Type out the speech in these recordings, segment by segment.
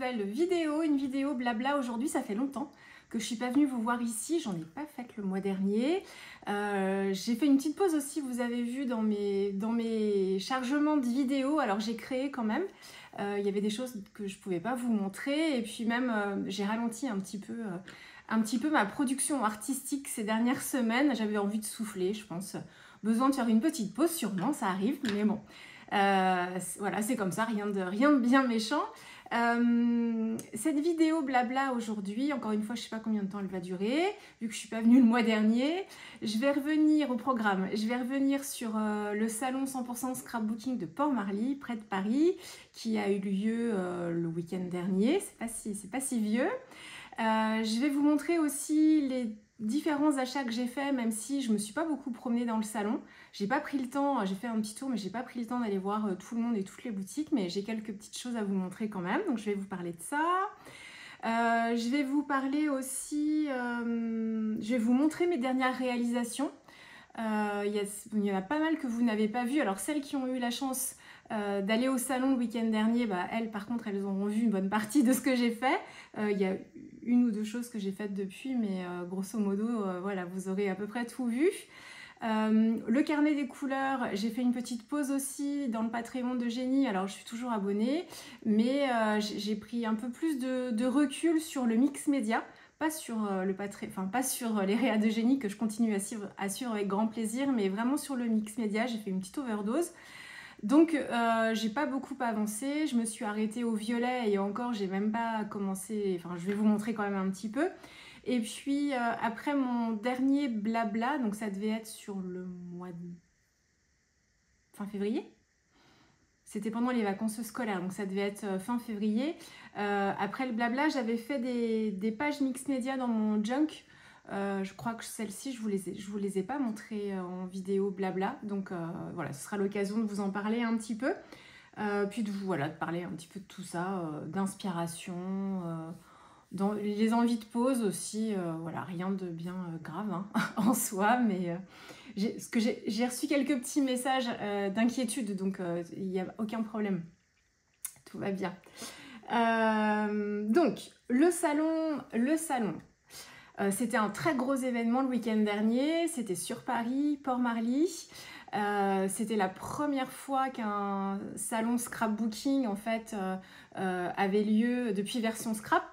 nouvelle vidéo, une vidéo blabla aujourd'hui. Ça fait longtemps que je suis pas venue vous voir ici, j'en ai pas fait le mois dernier. J'ai fait une petite pause aussi, vous avez vu dans mes chargements de vidéos, alors j'ai créé quand même. Il y avait des choses que je pouvais pas vous montrer et puis même j'ai ralenti un petit peu ma production artistique ces dernières semaines. J'avais envie de souffler, je pense. Besoin de faire une petite pause, sûrement, ça arrive, mais bon. Voilà, c'est comme ça, rien de bien méchant. Cette vidéo blabla aujourd'hui, encore une fois, je sais pas combien de temps elle va durer, vu que je suis pas venue le mois dernier. Je vais revenir au programme. Je vais revenir sur le salon 100% scrapbooking de Port-Marly, près de Paris, qui a eu lieu le week-end dernier. C'est pas si vieux. Je vais vous montrer aussi les différents achats que j'ai faits, même si je me suis pas beaucoup promenée dans le salon. J'ai pas pris le temps, j'ai fait un petit tour, mais j'ai pas pris le temps d'aller voir tout le monde et toutes les boutiques, mais j'ai quelques petites choses à vous montrer quand même, donc je vais vous parler de ça. Je vais vous parler aussi, je vais vous montrer mes dernières réalisations. Il y en a pas mal que vous n'avez pas vu. Alors celles qui ont eu la chance d'aller au salon le week-end dernier, bah, elles par contre elles auront vu une bonne partie de ce que j'ai fait. Il y a une ou deux choses que j'ai faites depuis, mais grosso modo voilà, vous aurez à peu près tout vu. Le carnet des couleurs, j'ai fait une petite pause aussi dans le Patreon de Génie. Alors je suis toujours abonnée, mais j'ai pris un peu plus de recul sur le mix média. Pas sur pas sur les réas de Génie que je continue à suivre avec grand plaisir, mais vraiment sur le mix média. J'ai fait une petite overdose. Donc j'ai pas beaucoup avancé, je me suis arrêtée au violet et encore j'ai même pas commencé, enfin je vais vous montrer quand même un petit peu. Et puis après mon dernier blabla, donc ça devait être sur le mois de fin février. C'était pendant les vacances scolaires, donc ça devait être fin février. Après le blabla, j'avais fait des pages mix média dans mon junk. Je crois que celles-ci, je vous les ai pas montrées en vidéo blabla. Donc voilà, ce sera l'occasion de vous en parler un petit peu. Puis de parler un petit peu de tout ça, d'inspiration, dans les envies de pause aussi. Voilà, rien de bien grave hein, en soi, mais j'ai reçu quelques petits messages d'inquiétude, donc il n'y a aucun problème. Tout va bien. Donc, le salon. C'était un très gros événement le week-end dernier. C'était sur Paris, Port-Marly. C'était la première fois qu'un salon scrapbooking en fait avait lieu depuis version scrap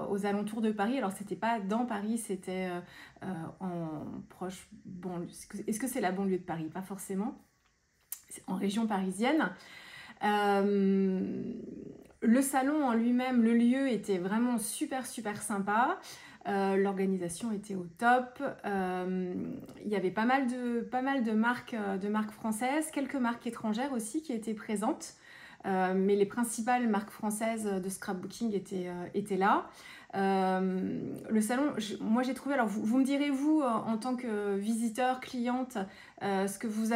aux alentours de Paris. Alors c'était pas dans Paris, c'était en proche banlieue. Est-ce que c'est la banlieue de Paris? Pas forcément. C'est en région parisienne. Le salon en lui-même, le lieu était vraiment super sympa. L'organisation était au top. Il y avait pas mal de marques françaises, quelques marques étrangères aussi qui étaient présentes. Mais les principales marques françaises de scrapbooking étaient là. Le salon, moi j'ai trouvé, alors vous me direz vous en tant que visiteur, cliente, ce que vous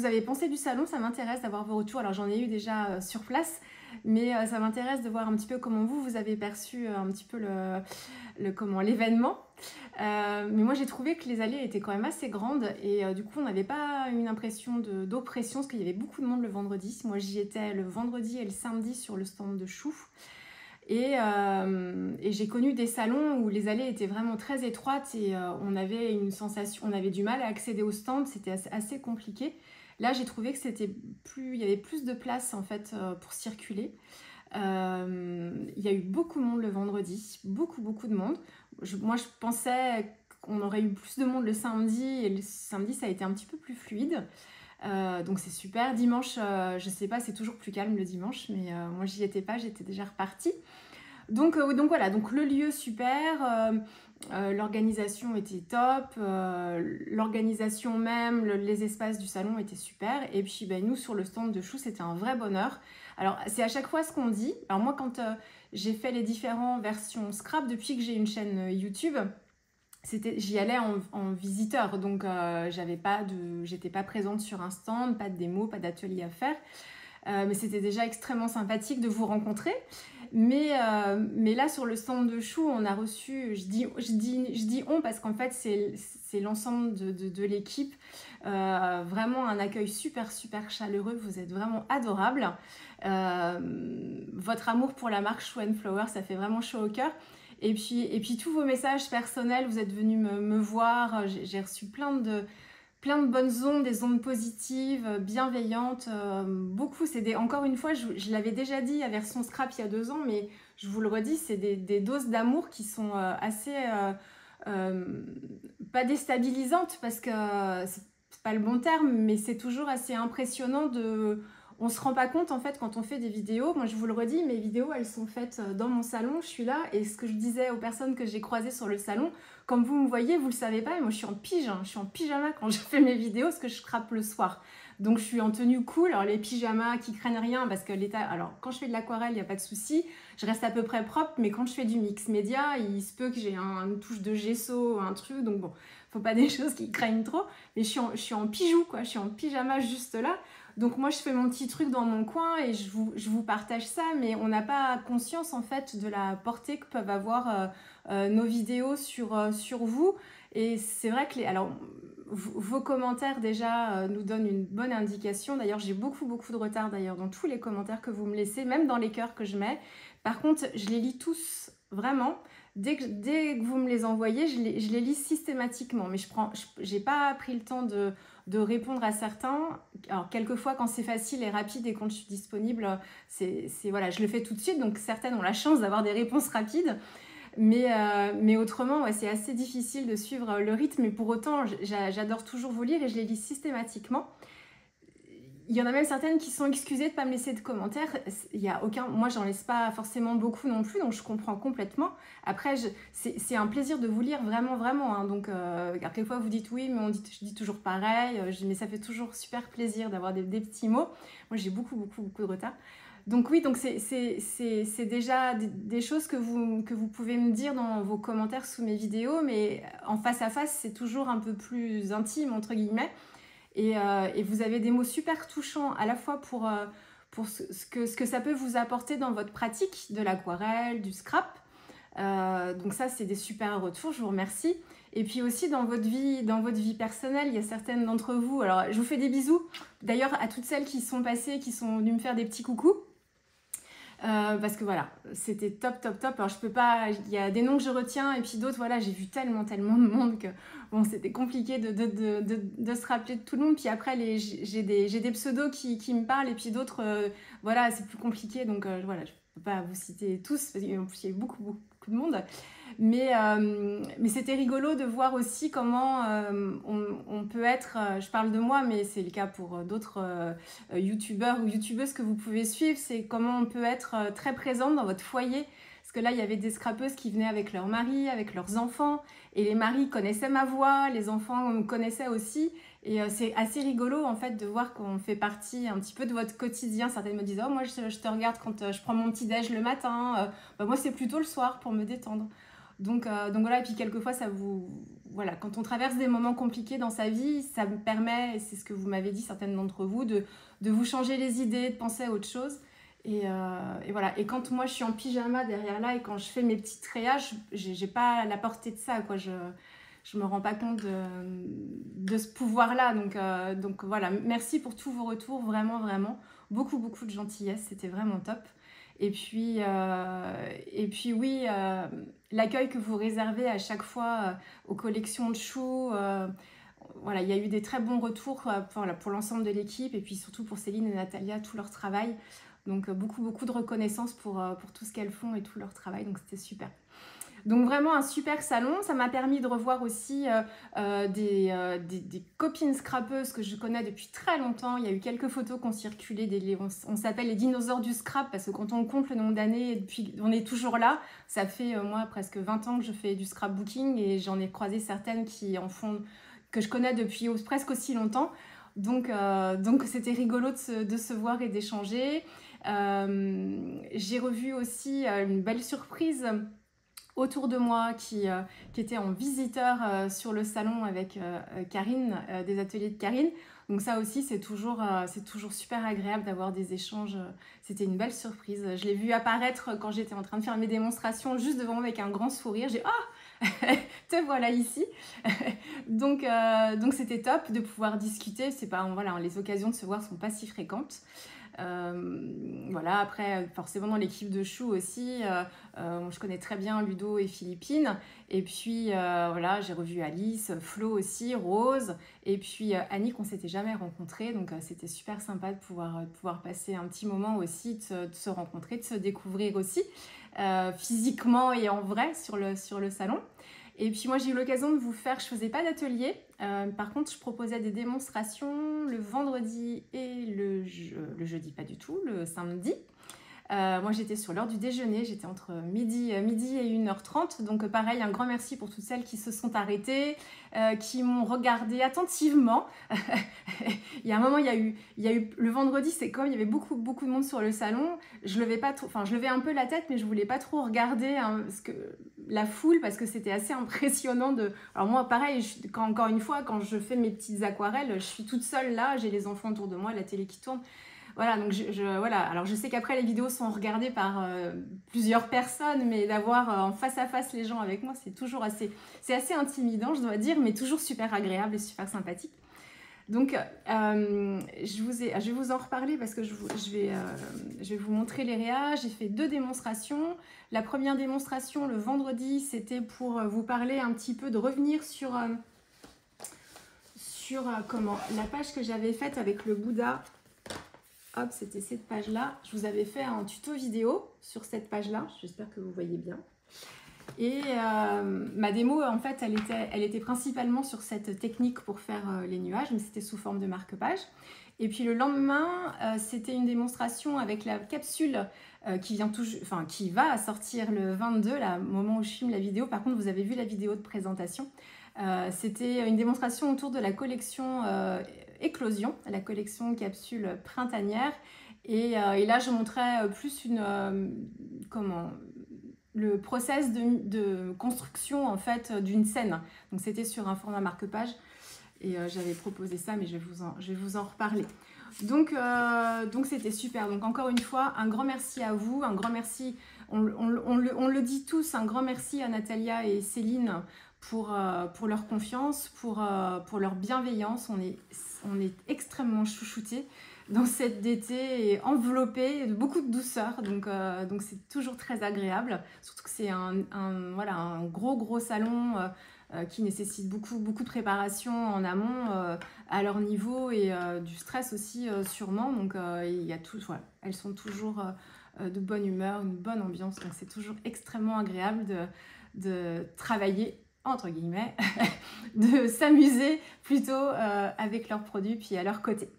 avez pensé du salon, ça m'intéresse d'avoir vos retours. Alors j'en ai eu déjà sur place, mais ça m'intéresse de voir un petit peu comment vous avez perçu un petit peu l'événement. Mais moi j'ai trouvé que les allées étaient quand même assez grandes et du coup on n'avait pas une impression d'oppression parce qu'il y avait beaucoup de monde le vendredi. Moi j'y étais le vendredi et le samedi sur le stand de choux. Et j'ai connu des salons où les allées étaient vraiment très étroites et on avait une sensation, on avait du mal à accéder au stand, c'était assez compliqué. Là, j'ai trouvé que il y avait plus de place en fait pour circuler. Il y a eu beaucoup de monde le vendredi, beaucoup de monde. Moi, je pensais qu'on aurait eu plus de monde le samedi et le samedi, ça a été un petit peu plus fluide. Donc c'est super. Dimanche, je sais pas, c'est toujours plus calme le dimanche, mais moi j'y étais pas, j'étais déjà repartie. Donc voilà, donc le lieu super, l'organisation était top, l'organisation même, les espaces du salon étaient super. Et puis nous sur le stand de choux, c'était un vrai bonheur. Alors c'est à chaque fois ce qu'on dit. Alors moi quand j'ai fait les différentes versions scrap depuis que j'ai une chaîne YouTube, j'y allais en visiteur, donc j'étais pas présente sur un stand, pas de démo, pas d'atelier à faire. Mais c'était déjà extrêmement sympathique de vous rencontrer. Mais là, sur le stand de Chou, on a reçu, je dis on parce qu'en fait, c'est l'ensemble de l'équipe. Vraiment un accueil super, super chaleureux. Vous êtes vraiment adorables. Votre amour pour la marque Chou & Flower, ça fait vraiment chaud au cœur. Et puis tous vos messages personnels, vous êtes venus me voir. J'ai reçu plein de bonnes ondes, des ondes positives, bienveillantes, beaucoup. Encore une fois, je l'avais déjà dit à Version Scrap il y a 2 ans, mais je vous le redis, c'est des doses d'amour qui sont assez, pas déstabilisantes, parce que c'est pas le bon terme, mais c'est toujours assez impressionnant on se rend pas compte en fait quand on fait des vidéos. Moi je vous le redis, mes vidéos elles sont faites dans mon salon, je suis là, et ce que je disais aux personnes que j'ai croisées sur le salon, comme vous me voyez, vous le savez pas, mais moi je suis en pyjama quand je fais mes vidéos, parce que je scrape le soir. Donc je suis en tenue cool, alors les pyjamas qui craignent rien, parce que alors quand je fais de l'aquarelle, il n'y a pas de souci, je reste à peu près propre, mais quand je fais du mix média, il se peut que j'ai une touche de gesso, un truc, donc bon, faut pas des choses qui craignent trop, mais je suis en pyjou, quoi, je suis en pyjama juste là. Donc moi je fais mon petit truc dans mon coin et je vous partage ça, mais on n'a pas conscience en fait de la portée que peuvent avoir nos vidéos sur vous. Et c'est vrai que alors, vos commentaires déjà nous donnent une bonne indication. D'ailleurs j'ai beaucoup de retard d'ailleurs dans tous les commentaires que vous me laissez, même dans les cœurs que je mets. Par contre je les lis tous, vraiment. Dès que vous me les envoyez, je les lis systématiquement, mais j'ai pas pris le temps de répondre à certains. Alors quelquefois quand c'est facile et rapide et quand je suis disponible, voilà, je le fais tout de suite, donc certaines ont la chance d'avoir des réponses rapides. Mais autrement, ouais, c'est assez difficile de suivre le rythme, mais pour autant, j'adore toujours vous lire et je les lis systématiquement. Il y en a même certaines qui sont excusées de ne pas me laisser de commentaires. Moi, j'en laisse pas forcément beaucoup non plus, donc je comprends complètement. Après, c'est un plaisir de vous lire, vraiment, vraiment. Hein. Donc, quelquefois, vous dites oui, mais je dis toujours pareil. Mais ça fait toujours super plaisir d'avoir des petits mots. Moi, j'ai beaucoup de retard. Donc oui, donc c'est déjà des choses que vous pouvez me dire dans vos commentaires sous mes vidéos, mais en face à face, c'est toujours un peu plus intime, entre guillemets. Et vous avez des mots super touchants, à la fois pour ce que ça peut vous apporter dans votre pratique de l'aquarelle, du scrap. Donc ça, c'est des super retours, je vous remercie. Et puis aussi dans votre vie personnelle, il y a certaines d'entre vous, alors je vous fais des bisous, d'ailleurs à toutes celles qui sont passées, qui sont venues me faire des petits coucous. Parce que voilà, c'était top. Alors je peux pas, il y a des noms que je retiens et puis d'autres, voilà, j'ai vu tellement de monde que bon, c'était compliqué de se rappeler de tout le monde. Puis après, j'ai des pseudos qui me parlent et puis d'autres, voilà, c'est plus compliqué. Donc voilà, je peux pas vous citer tous parce qu'en plus il y a eu beaucoup de monde. Mais c'était rigolo de voir aussi comment on peut être, je parle de moi, mais c'est le cas pour d'autres youtubeurs ou youtubeuses que vous pouvez suivre, c'est comment on peut être très présente dans votre foyer. Parce que là, il y avait des scrapeuses qui venaient avec leur mari, avec leurs enfants, et les maris connaissaient ma voix, les enfants me connaissaient aussi. Et c'est assez rigolo en fait de voir qu'on fait partie un petit peu de votre quotidien. Certaines me disent « Oh, moi je te regarde quand je prends mon petit-déj le matin. Moi c'est plutôt le soir pour me détendre. » Donc voilà, et puis quelquefois, voilà, quand on traverse des moments compliqués dans sa vie, ça me permet, et c'est ce que vous m'avez dit, certaines d'entre vous, de vous changer les idées, de penser à autre chose. Et voilà, et quand moi je suis en pyjama derrière là et quand je fais mes petits treillasges, j'ai pas la portée de ça, quoi. Je me rends pas compte de ce pouvoir-là. Donc voilà, merci pour tous vos retours, vraiment, beaucoup de gentillesse, c'était vraiment top. Et puis oui, l'accueil que vous réservez à chaque fois aux collections de Chou, voilà, il y a eu des très bons retours pour l'ensemble de l'équipe et puis surtout pour Céline et Natalia, tout leur travail. Donc beaucoup de reconnaissance pour tout ce qu'elles font et tout leur travail, donc c'était super. Donc vraiment un super salon, ça m'a permis de revoir aussi des copines scrapeuses que je connais depuis très longtemps. Il y a eu quelques photos qui ont circulé, on s'appelle les dinosaures du scrap parce que quand on compte le nombre d'années, depuis on est toujours là. Ça fait moi presque 20 ans que je fais du scrapbooking et j'en ai croisé certaines qui en font, que je connais depuis presque aussi longtemps. Donc c'était rigolo de se voir et d'échanger. J'ai revu aussi une belle surprise autour de moi qui étaient en visiteur sur le salon avec Karine, des ateliers de Karine. Donc ça aussi, c'est toujours super agréable d'avoir des échanges. C'était une belle surprise. Je l'ai vu apparaître quand j'étais en train de faire mes démonstrations juste devant moi avec un grand sourire. J'ai « Ah, te voilà ici !» Donc c'était top de pouvoir discuter. C'est pas, voilà, les occasions de se voir sont pas si fréquentes. Voilà, après forcément dans l'équipe de Chou aussi, je connais très bien Ludo et Philippine, et puis voilà, j'ai revu Alice, Flo aussi, Rose, et puis Annie qu'on s'était jamais rencontrés, donc c'était super sympa de pouvoir passer un petit moment aussi, de se rencontrer, de se découvrir aussi, physiquement et en vrai sur le salon. Et puis moi j'ai eu l'occasion de vous faire, je faisais pas d'atelier, par contre je proposais des démonstrations le vendredi et le jeudi pas du tout, le samedi. Moi j'étais sur l'heure du déjeuner, j'étais entre midi et 1h30, donc pareil, un grand merci pour toutes celles qui se sont arrêtées, qui m'ont regardé attentivement. Il y a un moment, il y a eu le vendredi, c'est comme il y avait beaucoup de monde sur le salon, je levais pas trop, enfin je levais un peu la tête, mais je voulais pas trop regarder la foule parce que c'était assez impressionnant de... Alors moi pareil, encore une fois, quand je fais mes petites aquarelles, je suis toute seule là, j'ai les enfants autour de moi, la télé qui tourne. Voilà, donc voilà. Alors je sais qu'après les vidéos sont regardées par plusieurs personnes, mais d'avoir en face à face les gens avec moi, c'est toujours c'est assez intimidant, je dois dire, mais toujours super agréable et super sympathique. Donc je vais vous en reparler parce que je vais vous montrer les réas. J'ai fait 2 démonstrations. La première démonstration le vendredi, c'était pour vous parler un petit peu, de revenir sur la page que j'avais faite avec le Bouddha. Hop, c'était cette page-là. Je vous avais fait un tuto vidéo sur cette page-là. J'espère que vous voyez bien. Et ma démo, en fait, elle était principalement sur cette technique pour faire les nuages, mais c'était sous forme de marque-page. Et puis le lendemain, c'était une démonstration avec la capsule qui va sortir le 22, là, au moment où je filme la vidéo. Par contre, vous avez vu la vidéo de présentation. C'était une démonstration autour de la collection Éclosion, la collection capsule printanière. Et là, je montrais plus le process de construction en fait d'une scène. Donc c'était sur un format marque-page et j'avais proposé ça, mais je vais vous en reparler. Donc c'était super. Donc encore une fois, un grand merci à vous, un grand merci, on le dit tous, un grand merci à Natalia et Céline pour leur confiance, pour leur bienveillance. On est extrêmement chouchoutés dans cette d'été et enveloppé de beaucoup de douceur, donc c'est toujours très agréable, surtout que c'est un gros salon qui nécessite beaucoup de préparation en amont à leur niveau et du stress aussi sûrement, donc il y a elles sont toujours de bonne humeur, une bonne ambiance, donc c'est toujours extrêmement agréable de travailler entre guillemets, de s'amuser plutôt avec leurs produits puis à leur côté.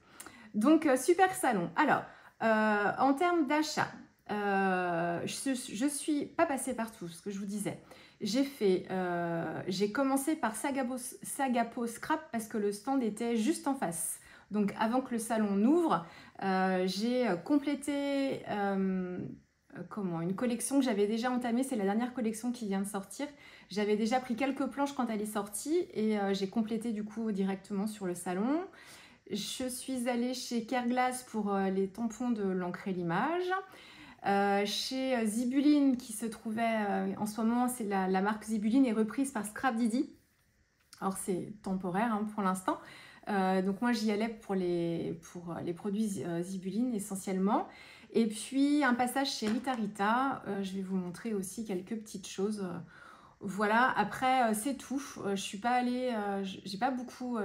Donc, super salon. Alors, en termes d'achat, je ne suis pas passée partout, ce que je vous disais. J'ai commencé par Sagapo Scrap parce que le stand était juste en face. Donc, avant que le salon n'ouvre, j'ai complété une collection que j'avais déjà entamée. C'est la dernière collection qui vient de sortir. J'avais déjà pris quelques planches quand elle est sortie et j'ai complété du coup directement sur le salon. Je suis allée chez Kerglass pour les tampons de l'encre et l'image. Chez Zibuline qui se trouvait en ce moment, c'est la marque Zibuline est reprise par Scrap Didi. Alors c'est temporaire hein, pour l'instant. Donc moi j'y allais pour les produits Zibuline essentiellement. Et puis un passage chez Rita Rita. Je vais vous montrer aussi quelques petites choses. Voilà, après c'est tout. Je suis pas allée, j'ai pas beaucoup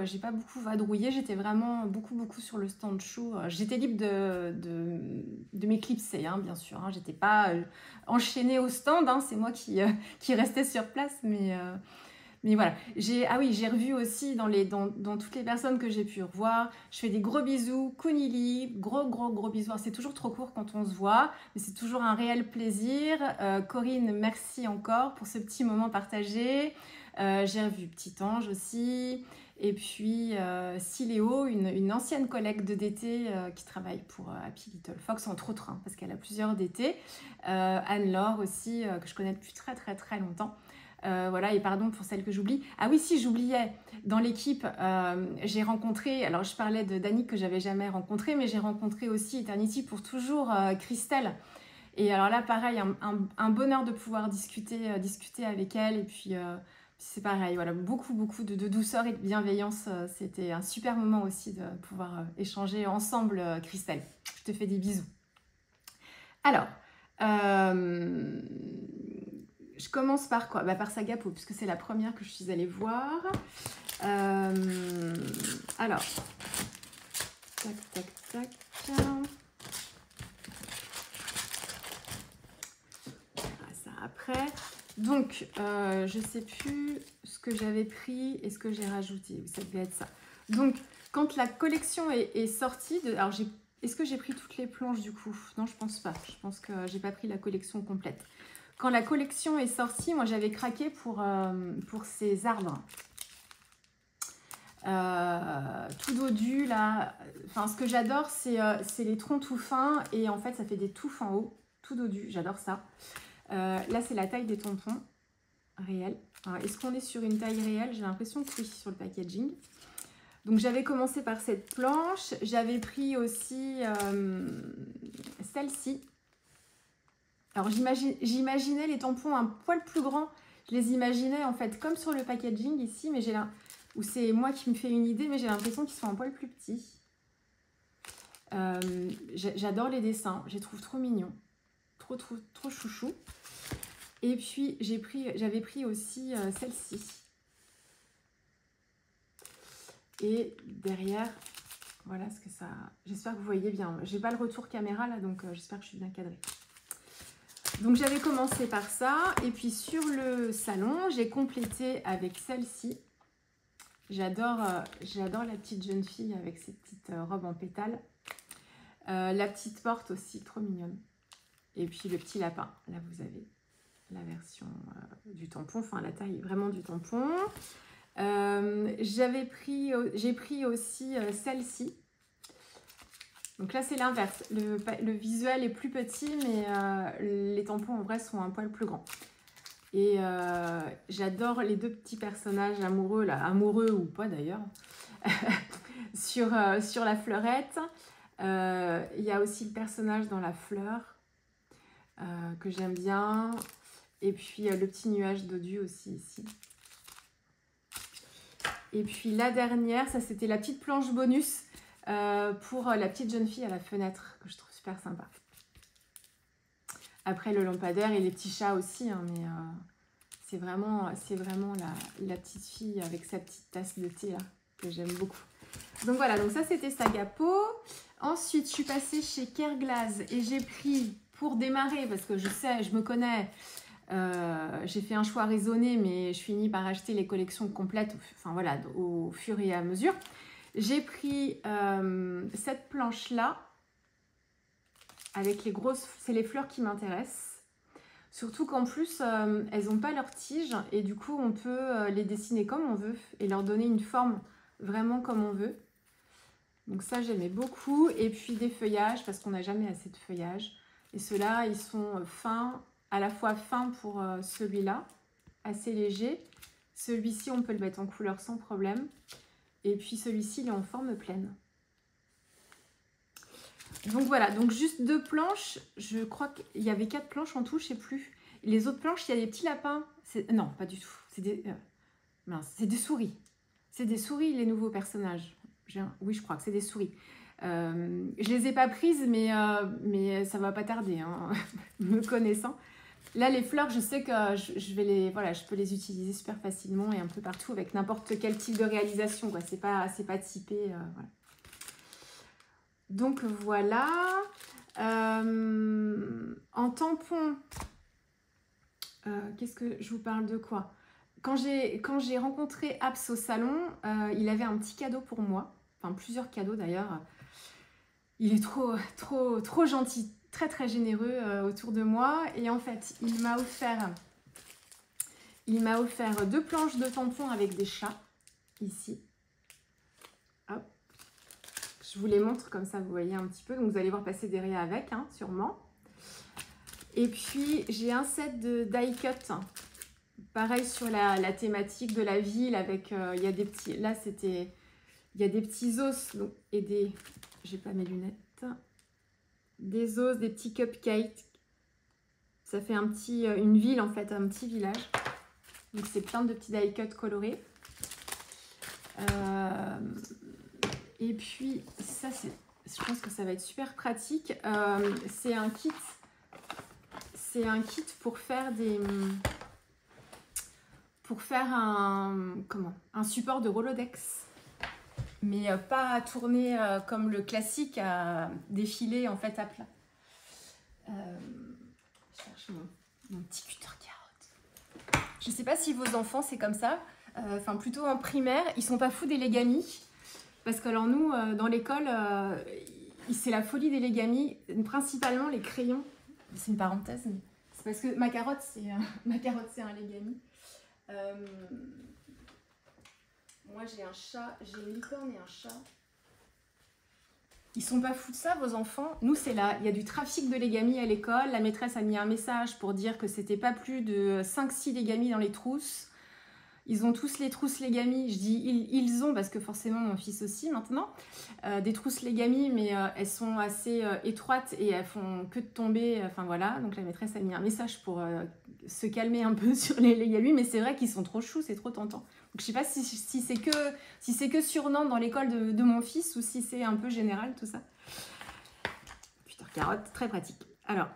vadrouillé. J'étais vraiment beaucoup sur le stand Chou. J'étais libre de m'éclipser, hein, bien sûr. Hein. J'étais pas enchaînée au stand. Hein. C'est moi qui restais sur place, mais voilà. J'ai revu aussi dans toutes les personnes que j'ai pu revoir. Je fais des gros bisous, Kunili, gros bisous. C'est toujours trop court quand on se voit, mais c'est toujours un réel plaisir. Corinne, merci encore pour ce petit moment partagé. J'ai revu Petit Ange aussi. Et puis Siléo, une ancienne collègue de DT qui travaille pour Happy Little Fox, entre autres, hein, parce qu'elle a plusieurs DT. Anne-Laure aussi, que je connais depuis très très très longtemps. Voilà, et pardon pour celle que j'oublie. Ah oui, si, j'oubliais, dans l'équipe, j'ai rencontré, alors je parlais de Dani que j'avais jamais rencontré, mais j'ai rencontré aussi Eternity pour toujours Christelle. Et alors là, pareil, un bonheur de pouvoir discuter avec elle. Et puis, c'est pareil, voilà, beaucoup de douceur et de bienveillance. C'était un super moment aussi de pouvoir échanger ensemble, Christelle. Je te fais des bisous. Alors, je commence par quoi? Par Sagapo, puisque c'est la première que je suis allée voir. Alors, tac. Ça après. Donc, je sais plus ce que j'avais pris et ce que j'ai rajouté. Ça devait être ça. Donc, quand la collection est sortie, alors est-ce que j'ai pris toutes les planches du coup? Non, je pense pas. Je pense que j'ai pas pris la collection complète. Quand la collection est sortie, moi j'avais craqué pour ces arbres. Tout dodu là. Enfin, ce que j'adore, c'est les troncs tout fins et en fait, ça fait des touffes en haut. Tout dodu, j'adore ça. Là, c'est la taille des tampons réels. Est-ce qu'on est sur une taille réelle? J'ai l'impression que oui, sur le packaging. Donc, j'avais commencé par cette planche. J'avais pris aussi celle-ci. Alors, j'imaginais les tampons un poil plus grands. Je les imaginais en fait comme sur le packaging ici, mais ou c'est moi qui me fais une idée, mais j'ai l'impression qu'ils sont un poil plus petits. J'adore les dessins, je les trouve trop mignons. Trop chouchou. Et puis j'avais pris aussi celle-ci. Et derrière, voilà ce que ça. J'espère que vous voyez bien. J'ai pas le retour caméra là, donc j'espère que je suis bien cadrée. Donc j'avais commencé par ça. Et puis sur le salon, j'ai complété avec celle-ci. J'adore la petite jeune fille avec ses petites robes en pétales. La petite porte aussi, trop mignonne. Et puis le petit lapin. Là, vous avez la version du tampon, enfin la taille vraiment du tampon. J'ai pris aussi celle-ci. Donc là, c'est l'inverse. Le visuel est plus petit, mais les tampons en vrai sont un poil plus grands. Et j'adore les deux petits personnages amoureux, là, amoureux ou pas d'ailleurs, sur la fleurette. Il y a aussi le personnage dans la fleur que j'aime bien. Et puis le petit nuage dodu aussi ici. Et puis la dernière, ça c'était la petite planche bonus pour la petite jeune fille à la fenêtre que je trouve super sympa. Après le lampadaire et les petits chats aussi, hein, mais c'est vraiment la petite fille avec sa petite tasse de thé là, que j'aime beaucoup. Donc voilà, donc ça c'était Sagapo. Ensuite, je suis passée chez Kerglas et j'ai pris, pour démarrer, parce que je sais, je me connais, j'ai fait un choix raisonné, mais je finis par acheter les collections complètes, enfin voilà, au fur et à mesure. J'ai pris cette planche-là, avec les grosses, c'est les fleurs qui m'intéressent. Surtout qu'en plus, elles n'ont pas leur tige et du coup, on peut les dessiner comme on veut et leur donner une forme vraiment comme on veut. Donc ça, j'aimais beaucoup. Et puis des feuillages, parce qu'on n'a jamais assez de feuillages. Et ceux-là, ils sont fins, à la fois fins pour celui-là, assez léger. Celui-ci, on peut le mettre en couleur sans problème. Et puis celui-ci, il est en forme pleine. Donc voilà, donc juste 2 planches. Je crois qu'il y avait 4 planches en tout, je ne sais plus. Les autres planches, il y a des petits lapins. Non, pas du tout. C'est des souris. C'est des souris, les nouveaux personnages. Oui, je crois que c'est des souris. Je les ai pas prises, mais ça va pas tarder, hein, me connaissant. Là, les fleurs, je sais que je peux les utiliser super facilement et un peu partout avec n'importe quel type de réalisation, quoi. C'est pas typé. Voilà. Donc voilà. En tampon, qu'est-ce que je vous parle de quoi? Quand j'ai rencontré Abs au salon, il avait un petit cadeau pour moi. Enfin, plusieurs cadeaux d'ailleurs. Il est trop gentil, très généreux autour de moi. Et en fait, il m'a offert 2 planches de tampons avec des chats, ici. Je vous les montre comme ça, vous voyez un petit peu. Donc vous allez voir passer des raies avec, hein, sûrement. Et puis j'ai un set de die cut. Pareil sur la thématique de la ville avec, il y a des petits, là c'était, il y a des petits os donc, et des, j'ai pas mes lunettes, des os, des petits cupcakes. Ça fait un petit, une ville en fait, un petit village. Donc c'est plein de petits die cut colorés. Et puis ça c'est, je pense que ça va être super pratique. C'est un kit pour faire des... Pour faire un support de Rolodex, mais pas tourner comme le classique à défiler en fait à plat. Je cherche mon petit cutter carotte. Je ne sais pas si vos enfants c'est comme ça, enfin plutôt en primaire, ils sont pas fous des legamis, parce que alors nous dans l'école c'est la folie des legamis, principalement les crayons. C'est une parenthèse, mais c'est parce que ma carotte c'est un legami. Moi j'ai un chat, j'ai une licorne et un chat. Ils sont pas fous de ça vos enfants. Nous c'est là, il y a du trafic de legamis à l'école. La maîtresse a mis un message pour dire que c'était pas plus de 5-6 legamis dans les trousses. Ils ont tous les trousses legamis. Je dis ils ont parce que forcément mon fils aussi maintenant. Des trousses legamis mais elles sont assez étroites et elles font que de tomber. Enfin voilà, donc la maîtresse a mis un message pour se calmer un peu sur les legamis. Mais c'est vrai qu'ils sont trop choux, c'est trop tentant. Donc je sais pas si c'est que sur Nantes dans l'école de mon fils ou si c'est un peu général tout ça. Putain, carotte, très pratique. Alors,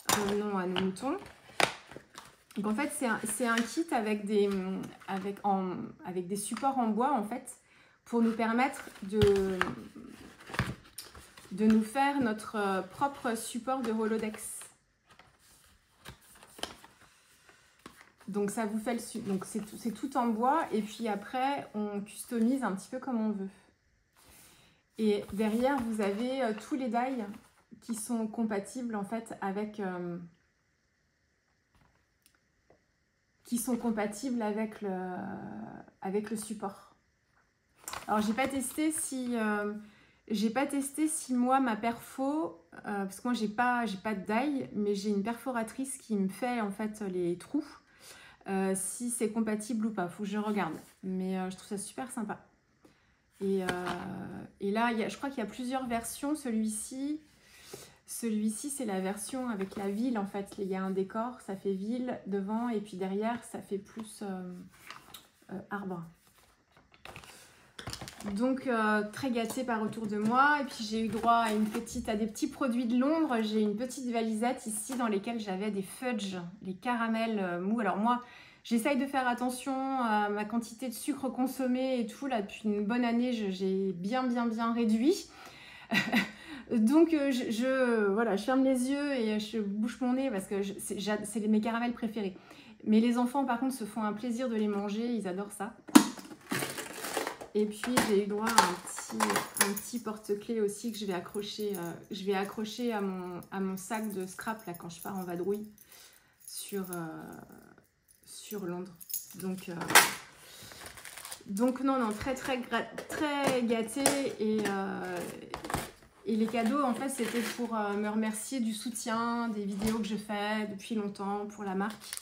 revenons à nos moutons. Donc en fait, c'est un kit avec des supports en bois en fait pour nous permettre de nous faire notre propre support de Rolodex. Donc ça vous fait le donc c'est tout en bois et puis après on customise un petit peu comme on veut. Et derrière vous avez tous les die qui sont compatibles en fait avec le support. Alors j'ai pas testé si moi ma perfo parce que moi j'ai pas de die mais j'ai une perforatrice qui me fait en fait les trous. Si c'est compatible ou pas, faut que je regarde. Mais je trouve ça super sympa. Et là, je crois qu'il y a plusieurs versions. Celui-ci, c'est la version avec la ville en fait. Il y a un décor, ça fait ville devant et puis derrière, ça fait plus arbre. Donc très gâtée par autour de moi. Et puis j'ai eu droit à des petits produits de Londres. J'ai une petite valisette ici dans lesquelles j'avais des fudge, les caramels mous. Alors moi, j'essaye de faire attention à ma quantité de sucre consommé et tout. Là, depuis une bonne année, j'ai bien réduit. Donc voilà, je ferme les yeux et je bouche mon nez parce que c'est mes caramels préférés. Mais les enfants, par contre, se font un plaisir de les manger. Ils adorent ça. Et puis j'ai eu droit à un petit porte-clés aussi que je vais accrocher à mon sac de scrap là quand je pars en vadrouille sur Londres. Donc non, très gâtée et les cadeaux en fait c'était pour me remercier du soutien des vidéos que je fais depuis longtemps pour la marque,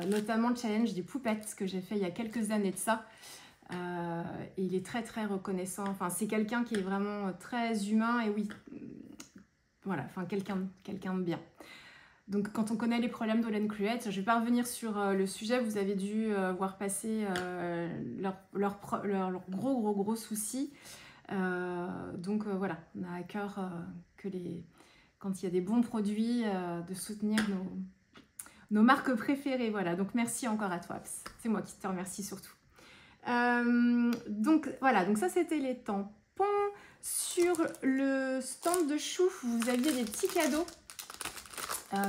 notamment le challenge des poupettes que j'ai fait il y a quelques années de ça. Et il est très reconnaissant. Enfin, c'est quelqu'un qui est vraiment très humain et oui, voilà, enfin quelqu'un de bien. Donc, quand on connaît les problèmes d'Olène Cluette, je ne vais pas revenir sur le sujet. Vous avez dû voir passer leurs gros soucis. Donc voilà, on a à cœur quand il y a des bons produits, de soutenir nos marques préférées. Voilà. Donc merci encore à toi. C'est moi qui te remercie surtout. Donc voilà, donc ça c'était les tampons. Sur le stand de Chouf, vous aviez des petits cadeaux.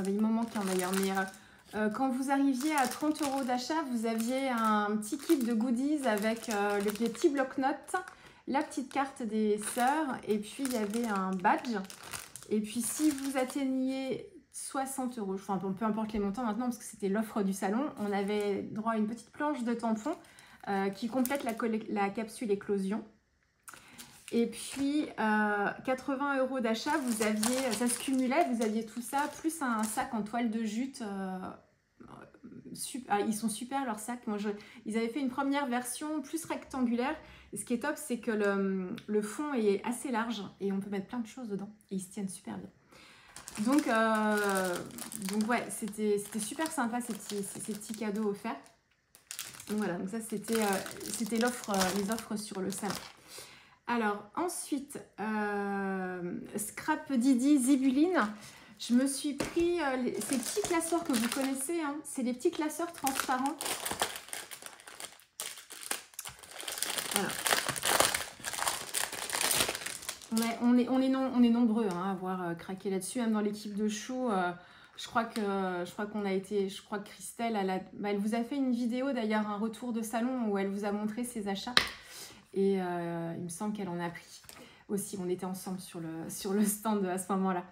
Il m'en manque un d'ailleurs, mais quand vous arriviez à 30 € d'achat, vous aviez un petit kit de goodies avec les petits bloc-notes, la petite carte des sœurs, et puis il y avait un badge. Et puis si vous atteigniez 60 €, enfin peu importe les montants maintenant, parce que c'était l'offre du salon, on avait droit à une petite planche de tampons qui complète la capsule éclosion. Et puis 80 € d'achat, vous aviez, ça se cumulait, vous aviez tout ça, plus un sac en toile de jute. Ils sont super leurs sacs. Ils avaient fait une première version plus rectangulaire. Et ce qui est top, c'est que le fond est assez large et on peut mettre plein de choses dedans. Et ils se tiennent super bien. Donc ouais, c'était super sympa ces petits cadeaux offerts. Donc voilà, donc ça c'était les offres sur le salon. Alors ensuite, Scrap Didi Zibuline. Je me suis pris ces petits classeurs que vous connaissez, hein. C'est les petits classeurs transparents. Voilà. On est nombreux hein, à avoir craqué là-dessus, même dans l'équipe de Chou. Je crois que Christelle, elle vous a fait une vidéo d'ailleurs, un retour de salon où elle vous a montré ses achats. Et il me semble qu'elle en a pris aussi. On était ensemble sur le stand à ce moment-là.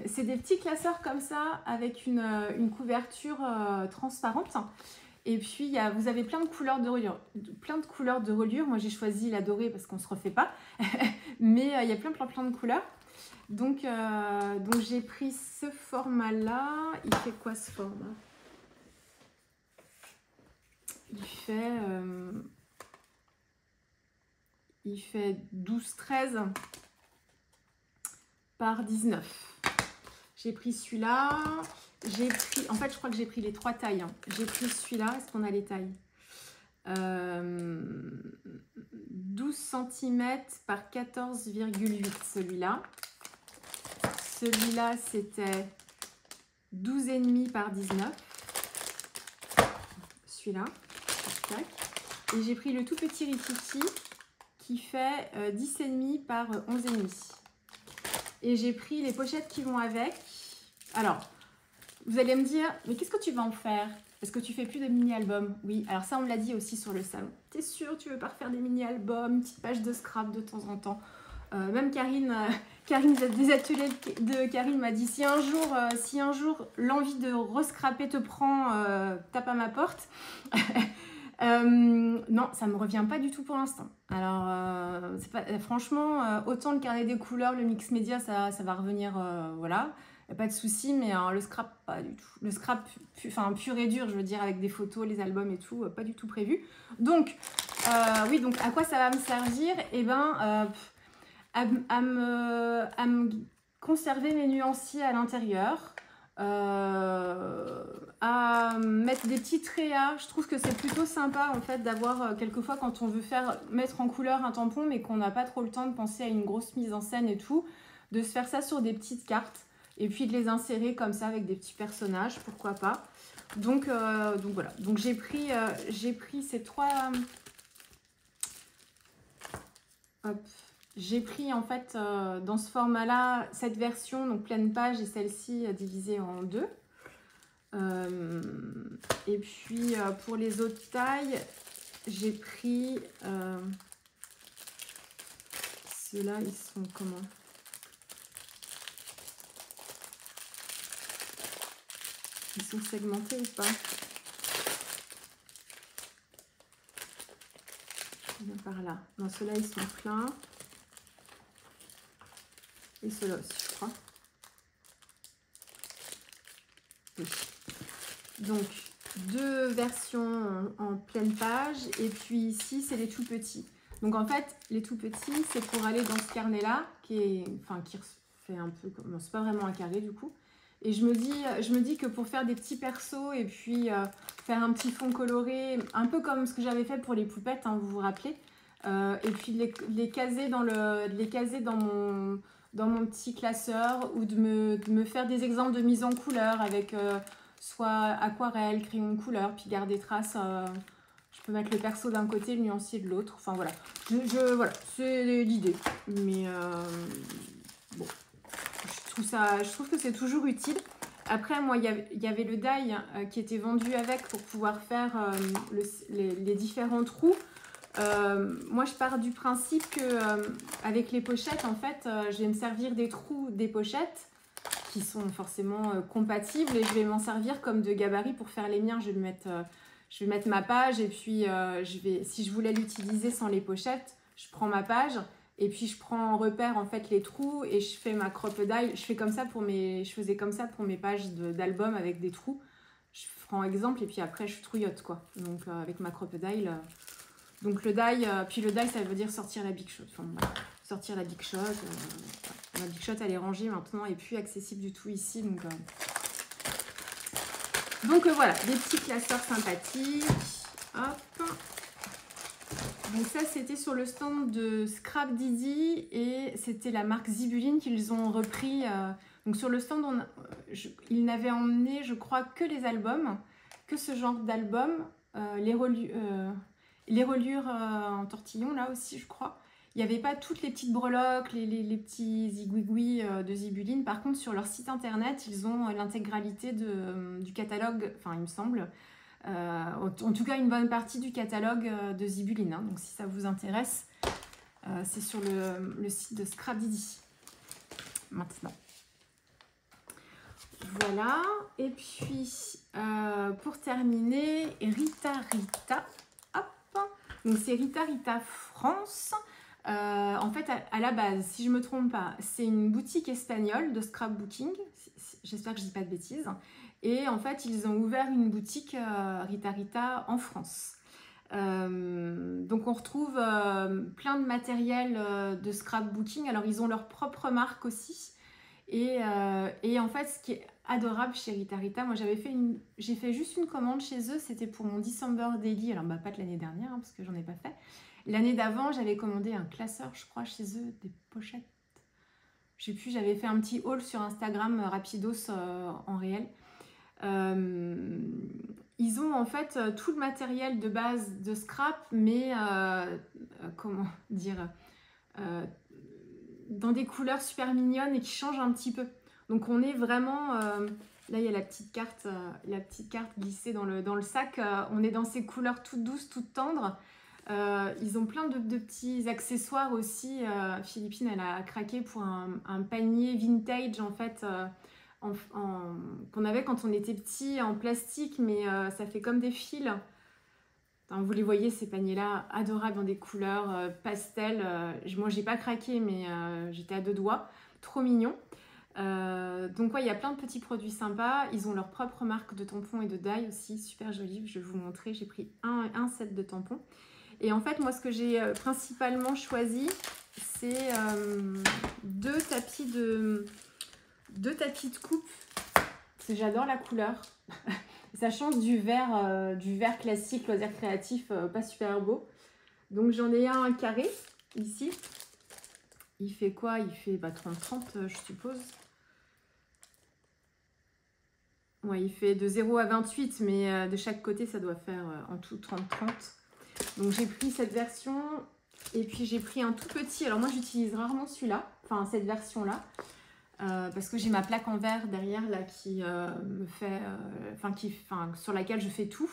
C'est des petits classeurs comme ça avec une couverture transparente. Et puis, vous avez plein de couleurs de reliure. Moi, j'ai choisi la dorée parce qu'on ne se refait pas. Mais il y a plein de couleurs. Donc j'ai pris ce format-là. Il fait quoi ce format? Il fait 12-13 par 19. J'ai pris celui-là. En fait, je crois que j'ai pris les 3 tailles. Hein. J'ai pris celui-là. Est-ce qu'on a les tailles 12 cm par 14,8 celui-là. Celui-là, c'était 12,5 par 19. Celui-là. Et j'ai pris le tout petit Rikiki qui fait 10,5 par 11,5. Et j'ai pris les pochettes qui vont avec. Alors, vous allez me dire, mais qu'est-ce que tu vas en faire? Est-ce que tu fais plus de mini-albums? Oui, alors ça, on me l'a dit aussi sur le salon. T'es sûre, tu veux pas refaire des mini-albums, une petite page de scrap de temps en temps? Même Karine des ateliers de Karine m'a dit, si un jour l'envie de rescraper te prend, tape à ma porte. Non, ça me revient pas du tout pour l'instant. Alors, franchement, autant le carnet des couleurs, le mix média, ça va revenir, voilà. Y a pas de souci, mais le scrap, pas du tout. Le scrap, pur et dur, je veux dire, avec des photos, les albums et tout, pas du tout prévu. Donc, oui, donc à quoi ça va me servir? Eh ben, à me conserver mes nuanciers à l'intérieur. À mettre des petits tréas. Je trouve que c'est plutôt sympa en fait d'avoir quelquefois quand on veut mettre en couleur un tampon mais qu'on n'a pas trop le temps de penser à une grosse mise en scène et tout, de se faire ça sur des petites cartes et puis de les insérer comme ça avec des petits personnages, pourquoi pas. Donc voilà, donc j'ai pris ces 3 hop. J'ai pris en fait dans ce format-là, cette version, donc pleine page et celle-ci divisée en 2. Et puis pour les autres tailles, j'ai pris ceux-là, ils sont comment? Ils sont segmentés ou pas? Bien par là. Non, ceux-là, ils sont pleins. Et ceux-là aussi, je crois. Oui. Donc, 2 versions en pleine page. Et puis ici, c'est les tout petits. Donc, en fait, les tout petits, c'est pour aller dans ce carnet-là, qui fait un peu... Non, c'est pas vraiment un carré, du coup. Et je me dis que pour faire des petits persos et puis faire un petit fond coloré, un peu comme ce que j'avais fait pour les poupettes, hein, vous vous rappelez, et puis les caser dans mon petit classeur ou de me faire des exemples de mise en couleur avec soit aquarelle, crayon de couleur, puis garder trace. Je peux mettre le perso d'un côté, le nuancier de l'autre. Enfin voilà, voilà, c'est l'idée. Mais bon, je trouve que c'est toujours utile. Après, moi, il y avait le die qui était vendu avec pour pouvoir faire les différents trous. Moi, je pars du principe que avec les pochettes, en fait, je vais me servir des trous des pochettes qui sont forcément compatibles et je vais m'en servir comme de gabarit pour faire les miens. Je vais mettre ma page et puis si je voulais l'utiliser sans les pochettes, je prends ma page Et puis je prends en repère en fait les trous et je fais ma crop-die. Je faisais comme ça pour mes pages d'albums avec des trous. Je prends exemple et puis après je trouillote quoi. Donc avec ma crop-die. Donc le die, puis le die ça veut dire sortir la big shot. Enfin, voilà. Sortir la big shot. La big shot elle est rangée maintenant et plus accessible du tout ici. Donc voilà, des petits classeurs sympathiques. Hop. Donc ça, c'était sur le stand de Scrap Didi et c'était la marque Zibuline qu'ils ont repris. Donc sur le stand, ils n'avaient emmené, je crois, que les albums, que ce genre d'albums, les reliures en tortillon, là aussi, je crois. Il n'y avait pas toutes les petites breloques, les petits zigouigouis de Zibuline. Par contre, sur leur site internet, ils ont l'intégralité du catalogue, enfin, il me semble. En tout cas, une bonne partie du catalogue de Zibuline. Hein. Donc, si ça vous intéresse, c'est sur le site de Scrap Didi. Maintenant. Voilà. Et puis, pour terminer, Rita Rita. Hop. Donc, c'est Rita Rita France. En fait, à la base, si je ne me trompe pas, c'est une boutique espagnole de scrapbooking. J'espère que je ne dis pas de bêtises. Et en fait, ils ont ouvert une boutique Rita Rita en France. Donc, on retrouve plein de matériel de scrapbooking. Alors, ils ont leur propre marque aussi. Et en fait, ce qui est adorable chez Rita Rita, moi, j'ai fait juste une commande chez eux. C'était pour mon December Daily. Alors, pas de l'année dernière, hein, parce que j'en ai pas fait. L'année d'avant, j'avais commandé un classeur, je crois, chez eux, des pochettes. Je sais plus, j'avais fait un petit haul sur Instagram rapidos en réel. Ils ont en fait tout le matériel de base de scrap, mais comment dire, dans des couleurs super mignonnes et qui changent un petit peu. Donc on est vraiment, là il y a la petite carte glissée dans le sac. On est dans ces couleurs toutes douces, toutes tendres. Ils ont plein de petits accessoires aussi. Philippine, elle a craqué pour un panier vintage en fait. Qu'on avait quand on était petit en plastique, mais ça fait comme des fils. Enfin, vous les voyez, ces paniers-là, adorables dans des couleurs pastel. Moi, j'ai pas craqué, mais j'étais à deux doigts. Trop mignon. Donc, ouais, il y a plein de petits produits sympas. Ils ont leur propre marque de tampons et de die aussi, super jolie. Je vais vous montrer. J'ai pris un set de tampons. Et en fait, moi, ce que j'ai principalement choisi, c'est deux tapis de coupe. Parce que j'adore la couleur. Ça change du vert classique, loisir créatif, pas super beau. Donc j'en ai un carré, ici. Il fait quoi? Il fait 30-30, je suppose. Ouais, il fait de 0 à 28, mais de chaque côté, ça doit faire en tout 30-30. Donc j'ai pris cette version, et puis j'ai pris un tout petit. Alors moi, j'utilise rarement celui-là, enfin cette version-là. Parce que j'ai ma plaque en verre derrière là qui me fait, sur laquelle je fais tout.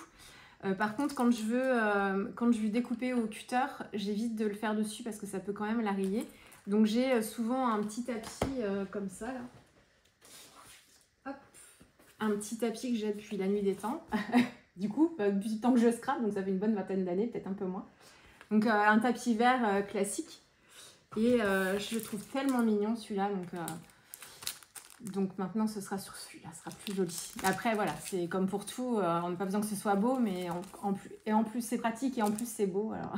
Par contre, quand je veux découper au cutter, j'évite de le faire dessus parce que ça peut quand même la rayer. Donc j'ai souvent un petit tapis comme ça là. Hop. Un petit tapis que j'ai depuis la nuit des temps. Du coup, depuis le temps que je scrape, donc ça fait une bonne vingtaine d'années, peut-être un peu moins. Donc un tapis vert classique. Et je le trouve tellement mignon celui-là. Donc maintenant, ce sera sur celui-là, ce sera plus joli. Après, voilà, c'est comme pour tout, on n'a pas besoin que ce soit beau, mais en plus c'est pratique et en plus c'est beau. Alors,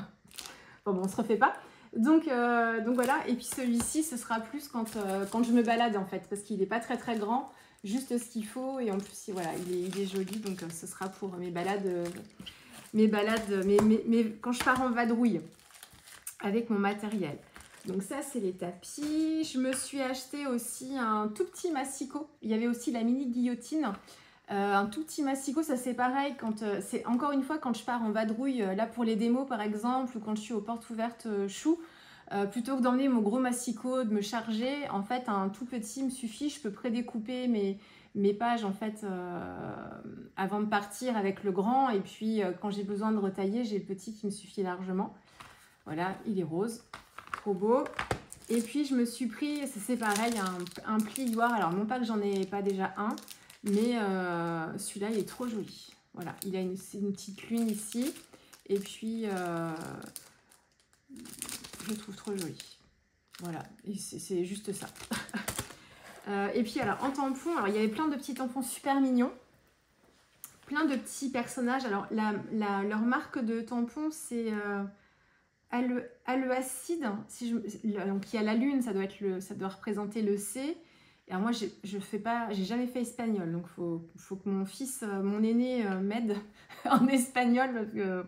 bon, on se refait pas. Donc voilà, et puis celui-ci, ce sera plus quand je me balade en fait, parce qu'il n'est pas très très grand, juste ce qu'il faut, et en plus, voilà, il est joli, donc ce sera pour mes balades, quand je pars en vadrouille avec mon matériel. Donc ça, c'est les tapis. Je me suis acheté aussi un tout petit massicot. Il y avait aussi la mini guillotine. Un tout petit massicot, ça c'est pareil. C'est encore une fois quand je pars en vadrouille, là pour les démos par exemple, ou quand je suis aux portes ouvertes chou, plutôt que d'emmener mon gros massicot, de me charger, en fait un tout petit me suffit. Je peux prédécouper mes pages en fait avant de partir avec le grand. Et puis quand j'ai besoin de retailler, j'ai le petit qui me suffit largement. Voilà, il est rose. Trop beau. Et puis je me suis pris, c'est pareil, un plioir. Alors non pas que j'en ai pas déjà un, mais celui-là il est trop joli. Voilà, il a une petite lune ici. Et puis je le trouve trop joli. Voilà, et c'est juste ça. Et puis alors en tampon, alors il y avait plein de petits tampons super mignons, plein de petits personnages. Alors leur marque de tampons c'est Aloacide, si donc il y a la lune, ça doit représenter le C. Et alors moi j'ai jamais fait espagnol, donc faut que mon fils, mon aîné m'aide en espagnol, parce que,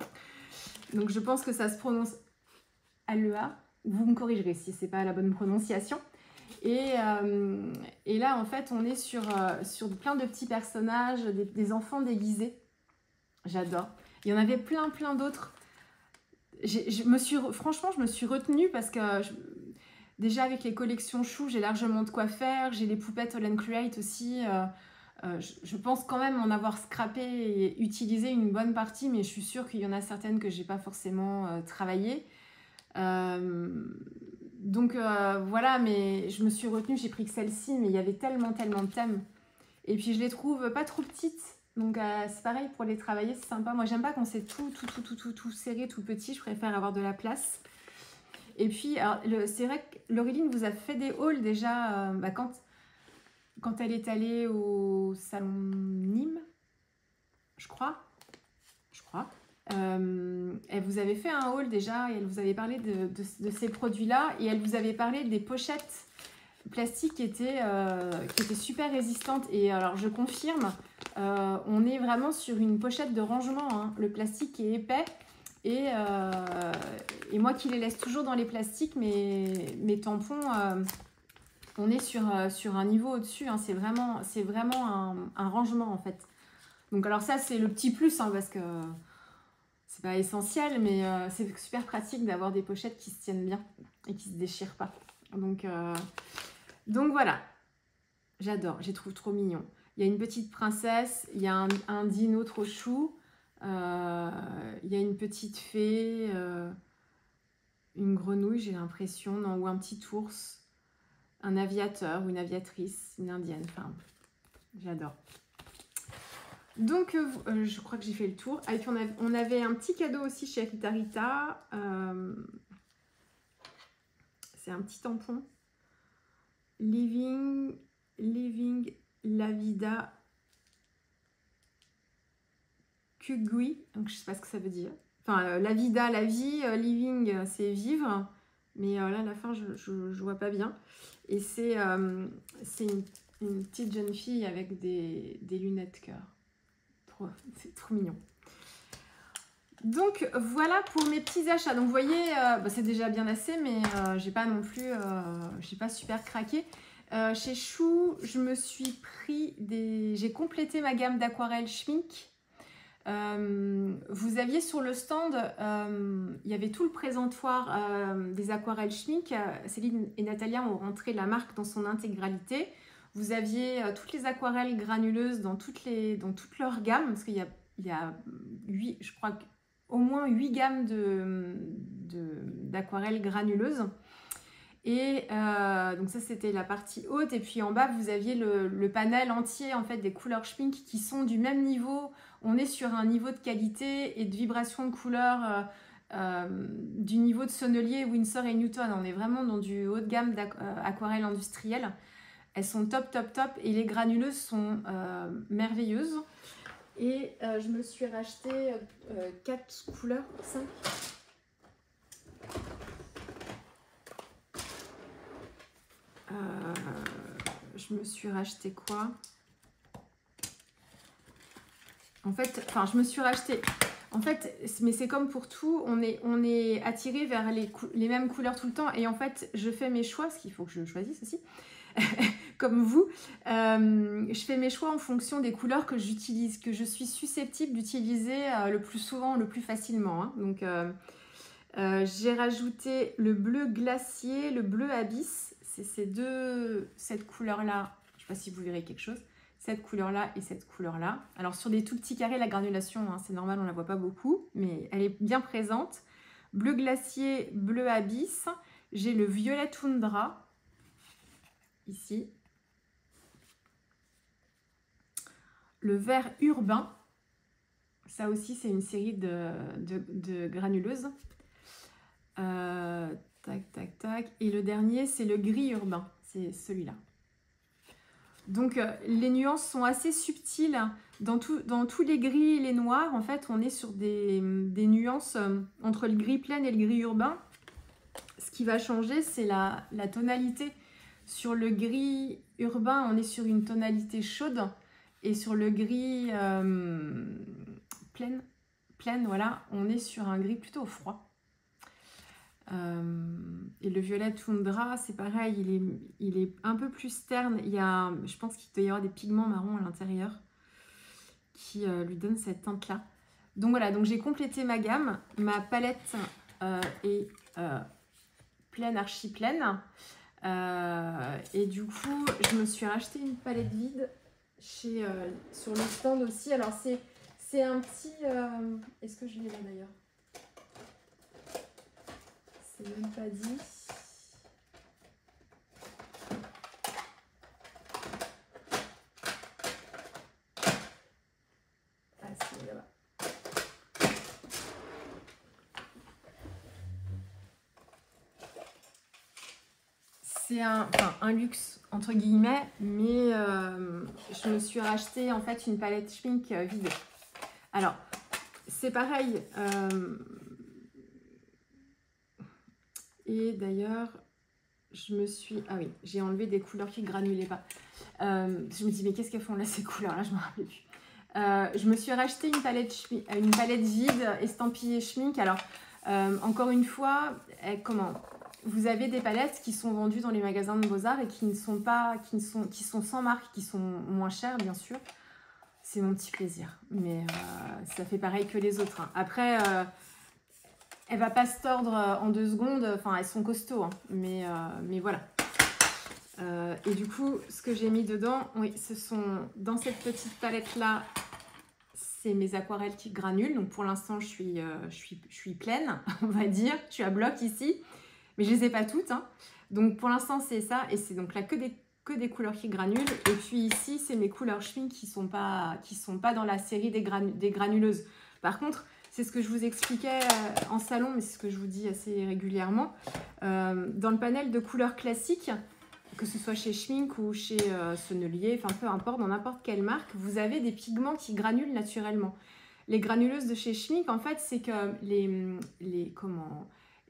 donc je pense que ça se prononce Alea. Vous me corrigerez si c'est pas la bonne prononciation. Et là, en fait, on est sur plein de petits personnages, des enfants déguisés. J'adore. Il y en avait plein d'autres. Franchement, je me suis retenue parce que déjà avec les collections Chou, j'ai largement de quoi faire. J'ai les poupettes All and Create aussi. Je pense quand même en avoir scrappé et utilisé une bonne partie, mais je suis sûre qu'il y en a certaines que j'ai pas forcément travaillées. Donc voilà, mais je me suis retenue, j'ai pris que celle-ci, mais il y avait tellement de thèmes. Et puis je les trouve pas trop petites, donc c'est pareil pour les travailler, c'est sympa. Moi j'aime pas quand c'est tout serré, tout petit, je préfère avoir de la place. Et puis c'est vrai que Laureline vous a fait des hauls déjà quand elle est allée au salon Nîmes, je crois. Elle vous avait fait un haul déjà et elle vous avait parlé de ces produits-là et elle vous avait parlé des pochettes plastiques qui étaient super résistantes. Et alors je confirme, on est vraiment sur une pochette de rangement, hein. Le plastique est épais et moi qui les laisse toujours dans les plastiques, mes tampons, on est sur un niveau au-dessus, hein. C'est vraiment un rangement en fait. Donc alors ça c'est le petit plus, hein, parce que c'est pas essentiel, mais c'est super pratique d'avoir des pochettes qui se tiennent bien et qui se déchirent pas. Donc voilà, j'adore, je les trouve trop mignons. Il y a une petite princesse, il y a un dino trop chou, il y a une petite fée, une grenouille, j'ai l'impression, ou un petit ours, un aviateur ou une aviatrice, une indienne, enfin, j'adore. Donc, je crois que j'ai fait le tour. Et puis, on avait un petit cadeau aussi chez Rita Rita. C'est un petit tampon. Living la vida Kugui. Donc, je ne sais pas ce que ça veut dire. Enfin, la vida, la vie. Living, c'est vivre. Mais là, à la fin, je ne vois pas bien. Et c'est une petite jeune fille avec des lunettes cœur. C'est trop mignon. Donc voilà pour mes petits achats. Donc vous voyez, c'est déjà bien assez, mais j'ai pas non plus, j'ai pas super craqué. Chez Chou, je me suis pris j'ai complété ma gamme d'aquarelle Schmink. Vous aviez sur le stand, il y avait tout le présentoir des aquarelles Schmink. Céline et Natalia ont rentré la marque dans son intégralité. Vous aviez toutes les aquarelles granuleuses dans toute leur gamme, parce qu'il y a 8, je crois au moins 8 gammes d'aquarelles granuleuses. Et donc ça c'était la partie haute, et puis en bas vous aviez le panel entier en fait des couleurs Schmink qui sont du même niveau. On est sur un niveau de qualité et de vibration de couleurs du niveau de Sonnelier, Winsor et Newton. On est vraiment dans du haut de gamme d'aquarelle industrielle. Elles sont top et les granuleuses sont merveilleuses. Et je me suis racheté 4 couleurs, 5. Je me suis racheté quoi? En fait, je me suis racheté. En fait, mais c'est comme pour tout, on est attiré vers les mêmes couleurs tout le temps. Et en fait, je fais mes choix, parce qu'il faut que je choisisse aussi. Comme vous, je fais mes choix en fonction des couleurs que j'utilise, que je suis susceptible d'utiliser le plus souvent, le plus facilement, hein. Donc, j'ai rajouté le bleu glacier, le bleu abysse. C'est cette couleur-là. Je ne sais pas si vous verrez quelque chose. Cette couleur-là et cette couleur-là. Alors, sur des tout petits carrés, la granulation, hein, c'est normal, on ne la voit pas beaucoup, mais elle est bien présente. Bleu glacier, bleu abysse. J'ai le violet toundra, ici. Le vert urbain. Ça aussi, c'est une série de granuleuses. Tac, tac, tac. Et le dernier, c'est le gris urbain. C'est celui-là. Donc, les nuances sont assez subtiles. Dans tous les gris et les noirs, en fait, on est sur des nuances entre le gris plein et le gris urbain. Ce qui va changer, c'est la tonalité. Sur le gris urbain, on est sur une tonalité chaude. Et sur le gris pleine, voilà, on est sur un gris plutôt froid. Et le violet toundra, c'est pareil, il est un peu plus terne. Je pense qu'il doit y avoir des pigments marrons à l'intérieur qui lui donnent cette teinte-là. Donc voilà, donc j'ai complété ma gamme. Ma palette est pleine, archi pleine. Et du coup, je me suis racheté une palette vide sur le stand aussi. Alors c'est un petit... Est-ce que je l'ai là d'ailleurs? C'est même pas dit. Ah, c'est là-bas. C'est un luxe entre guillemets, mais je me suis racheté en fait une palette schmink vide. Alors, c'est pareil. Et d'ailleurs, ah oui, j'ai enlevé des couleurs qui granulaient pas. Je me dis, mais qu'est-ce qu'elles font là, ces couleurs-là? Je ne me rappelais plus. Je me suis racheté une palette vide estampillée schmink. Alors, encore une fois, vous avez des palettes qui sont vendues dans les magasins de Beaux-Arts et qui sont sans marque, qui sont moins chères, bien sûr. C'est mon petit plaisir. Mais ça fait pareil que les autres. Hein. Après... elle va pas se tordre en 2 secondes, enfin elles sont costauds, hein. Mais voilà. Et du coup, ce que j'ai mis dedans, oui, ce sont dans cette petite palette là, c'est mes aquarelles qui granulent. Donc pour l'instant, je suis pleine, on va dire. Je suis à bloc ici, mais je les ai pas toutes. Hein. Donc pour l'instant, c'est ça, et c'est donc là que des couleurs qui granulent. Et puis ici, c'est mes couleurs schmink qui sont pas dans la série des granuleuses. Par contre, c'est ce que je vous expliquais en salon, mais c'est ce que je vous dis assez régulièrement. Dans le panel de couleurs classiques, que ce soit chez Schmink ou chez Sennelier, enfin peu importe, dans n'importe quelle marque, vous avez des pigments qui granulent naturellement. Les granuleuses de chez Schmink, en fait, c'est que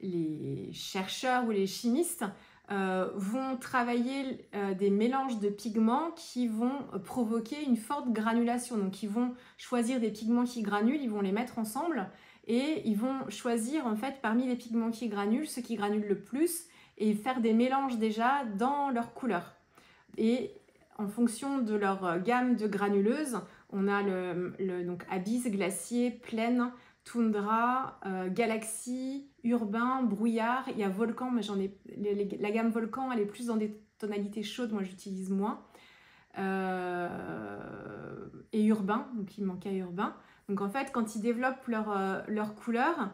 les chercheurs ou les chimistes vont travailler des mélanges de pigments qui vont provoquer une forte granulation. Donc, ils vont choisir des pigments qui granulent, ils vont les mettre ensemble et ils vont choisir, en fait, parmi les pigments qui granulent, ceux qui granulent le plus et faire des mélanges déjà dans leur couleur. Et en fonction de leur gamme de granuleuses, on a donc Abyss, Glacier, Plaine, Toundra, Galaxie, Urbain, Brouillard, il y a Volcan, mais la gamme Volcan, elle est plus dans des tonalités chaudes, moi j'utilise moins. Et Urbain, donc il manquait Urbain. Donc en fait, quand ils développent leur couleur,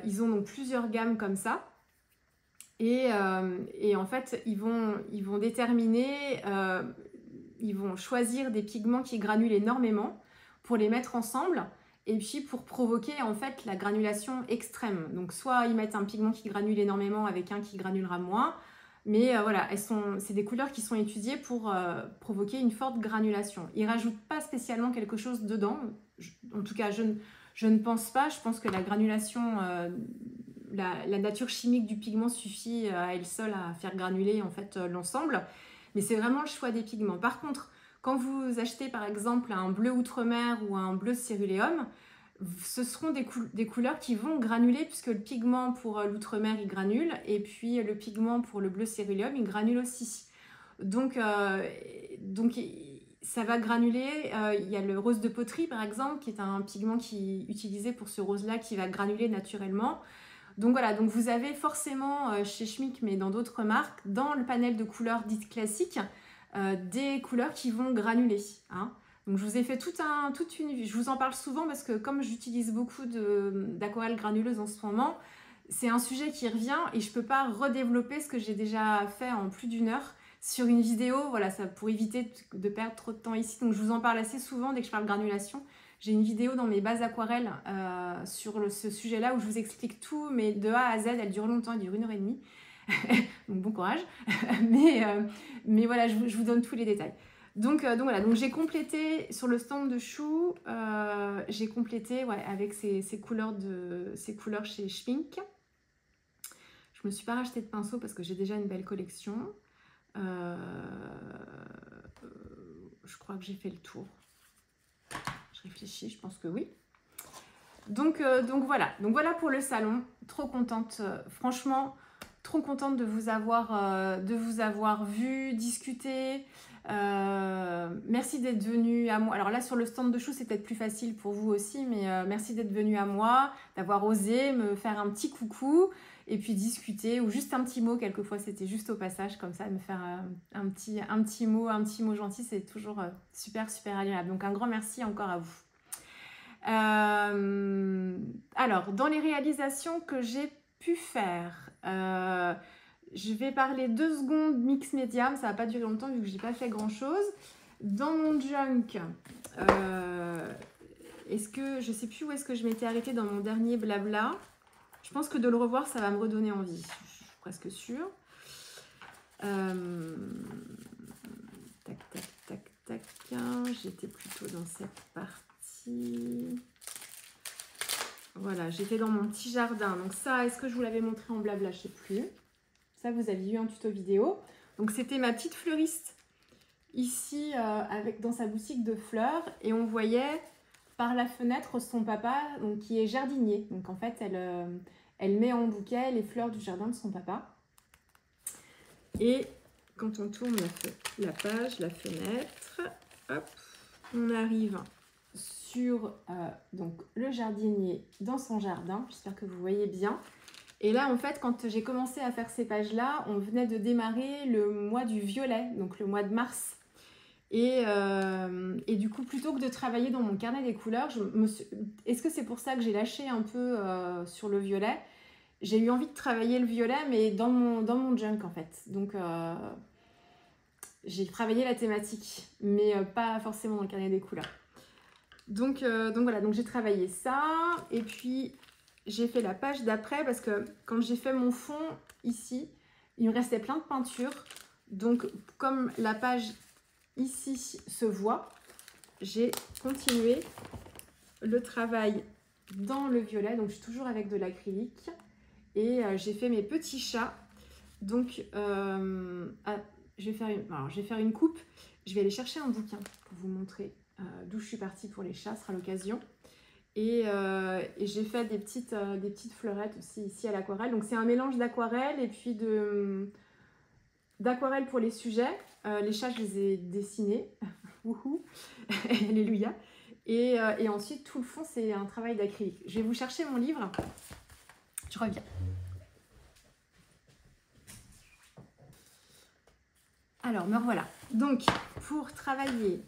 ils ont donc plusieurs gammes comme ça. Et en fait, ils vont déterminer, ils vont choisir des pigments qui granulent énormément pour les mettre ensemble. Et puis pour provoquer en fait la granulation extrême. Donc soit ils mettent un pigment qui granule énormément avec un qui granulera moins. Mais voilà, c'est des couleurs qui sont étudiées pour provoquer une forte granulation. Ils ne rajoutent pas spécialement quelque chose dedans. En tout cas, je ne pense pas. Je pense que la granulation, la nature chimique du pigment suffit à elle seule à faire granuler en fait l'ensemble. Mais c'est vraiment le choix des pigments. Par contre, quand vous achetez par exemple un bleu Outre-mer ou un bleu céruléum, ce seront des couleurs qui vont granuler puisque le pigment pour l'Outre-mer il granule et puis le pigment pour le bleu céruléum il granule aussi. Donc ça va granuler. Il y a le rose de poterie par exemple qui est un pigment qui est utilisé pour ce rose-là qui va granuler naturellement. Donc voilà, donc vous avez forcément chez Schmink mais dans d'autres marques, dans le panel de couleurs dites classiques, des couleurs qui vont granuler. Hein. Donc je vous ai fait toute une... Je vous en parle souvent parce que comme j'utilise beaucoup d'aquarelles granuleuses en ce moment, c'est un sujet qui revient et je ne peux pas redévelopper ce que j'ai déjà fait en plus d'1 heure sur une vidéo. Voilà, ça pour éviter de perdre trop de temps ici. Donc je vous en parle assez souvent dès que je parle granulation. J'ai une vidéo dans mes bases aquarelles sur ce sujet-là où je vous explique tout, mais de A à Z, elle dure longtemps, elle dure 1h30. Donc bon courage. mais voilà, je vous donne tous les détails. Donc voilà, donc j'ai complété sur le stand de Chou, j'ai complété avec ces couleurs chez Schmink. Je me suis pas racheté de pinceau parce que j'ai déjà une belle collection. Je crois que j'ai fait le tour. Je réfléchis, je pense que oui. Donc voilà pour le salon. Trop contente, franchement, trop contente de vous avoir vu, discuté. Merci d'être venu à moi. Alors là, sur le stand de Chou, c'est peut-être plus facile pour vous aussi, mais merci d'être venu à moi, d'avoir osé me faire un petit coucou et puis discuter, ou juste un petit mot. Quelquefois, c'était juste au passage, comme ça, de me faire un petit mot gentil. C'est toujours super, super agréable. Donc, un grand merci encore à vous. Alors, dans les réalisations que j'ai pu faire, je vais parler 2 secondes mix médium, ça va pas durer longtemps vu que j'ai pas fait grand chose. Dans mon junk, je sais plus où est-ce que je m'étais arrêtée dans mon dernier blabla. Je pense que de le revoir, ça va me redonner envie, je suis presque sûre. Tac, tac, tac, tac. J'étais plutôt dans cette partie. Voilà, j'étais dans mon petit jardin. Donc ça, est-ce que je vous l'avais montré en blabla? Je ne sais plus. Ça, vous aviez eu un tuto vidéo. Donc c'était ma petite fleuriste ici dans sa boutique de fleurs. Et on voyait par la fenêtre son papa donc, qui est jardinier. Donc en fait, elle met en bouquet les fleurs du jardin de son papa. Et quand on tourne la page, la fenêtre, hop, on arrive sur donc, le jardinier dans son jardin. J'espère que vous voyez bien. Et là, en fait, quand j'ai commencé à faire ces pages-là, on venait de démarrer le mois du violet, donc le mois de mars. Et du coup, plutôt que de travailler dans mon carnet des couleurs, est-ce que c'est pour ça que j'ai lâché un peu sur le violet? J'ai eu envie de travailler le violet, mais dans mon junk, en fait. Donc, j'ai travaillé la thématique, mais pas forcément dans le carnet des couleurs. Donc voilà, donc j'ai travaillé ça. Et puis, j'ai fait la page d'après parce que quand j'ai fait mon fond ici, il me restait plein de peinture. Donc, comme la page ici se voit, j'ai continué le travail dans le violet. Donc, je suis toujours avec de l'acrylique. Et j'ai fait mes petits chats. Donc, je vais faire une coupe. Je vais aller chercher un bouquin pour vous montrer d'où je suis partie pour les chats. Ce sera l'occasion. Et j'ai fait des petites fleurettes aussi ici à l'aquarelle. Donc, c'est un mélange d'aquarelle et puis d'aquarelle pour les sujets. Les chats, je les ai dessinés. Wouhou. Alléluia. Et ensuite, tout le fond, c'est un travail d'acrylique. Je vais vous chercher mon livre. Je reviens. Alors, me revoilà. Donc, pour travailler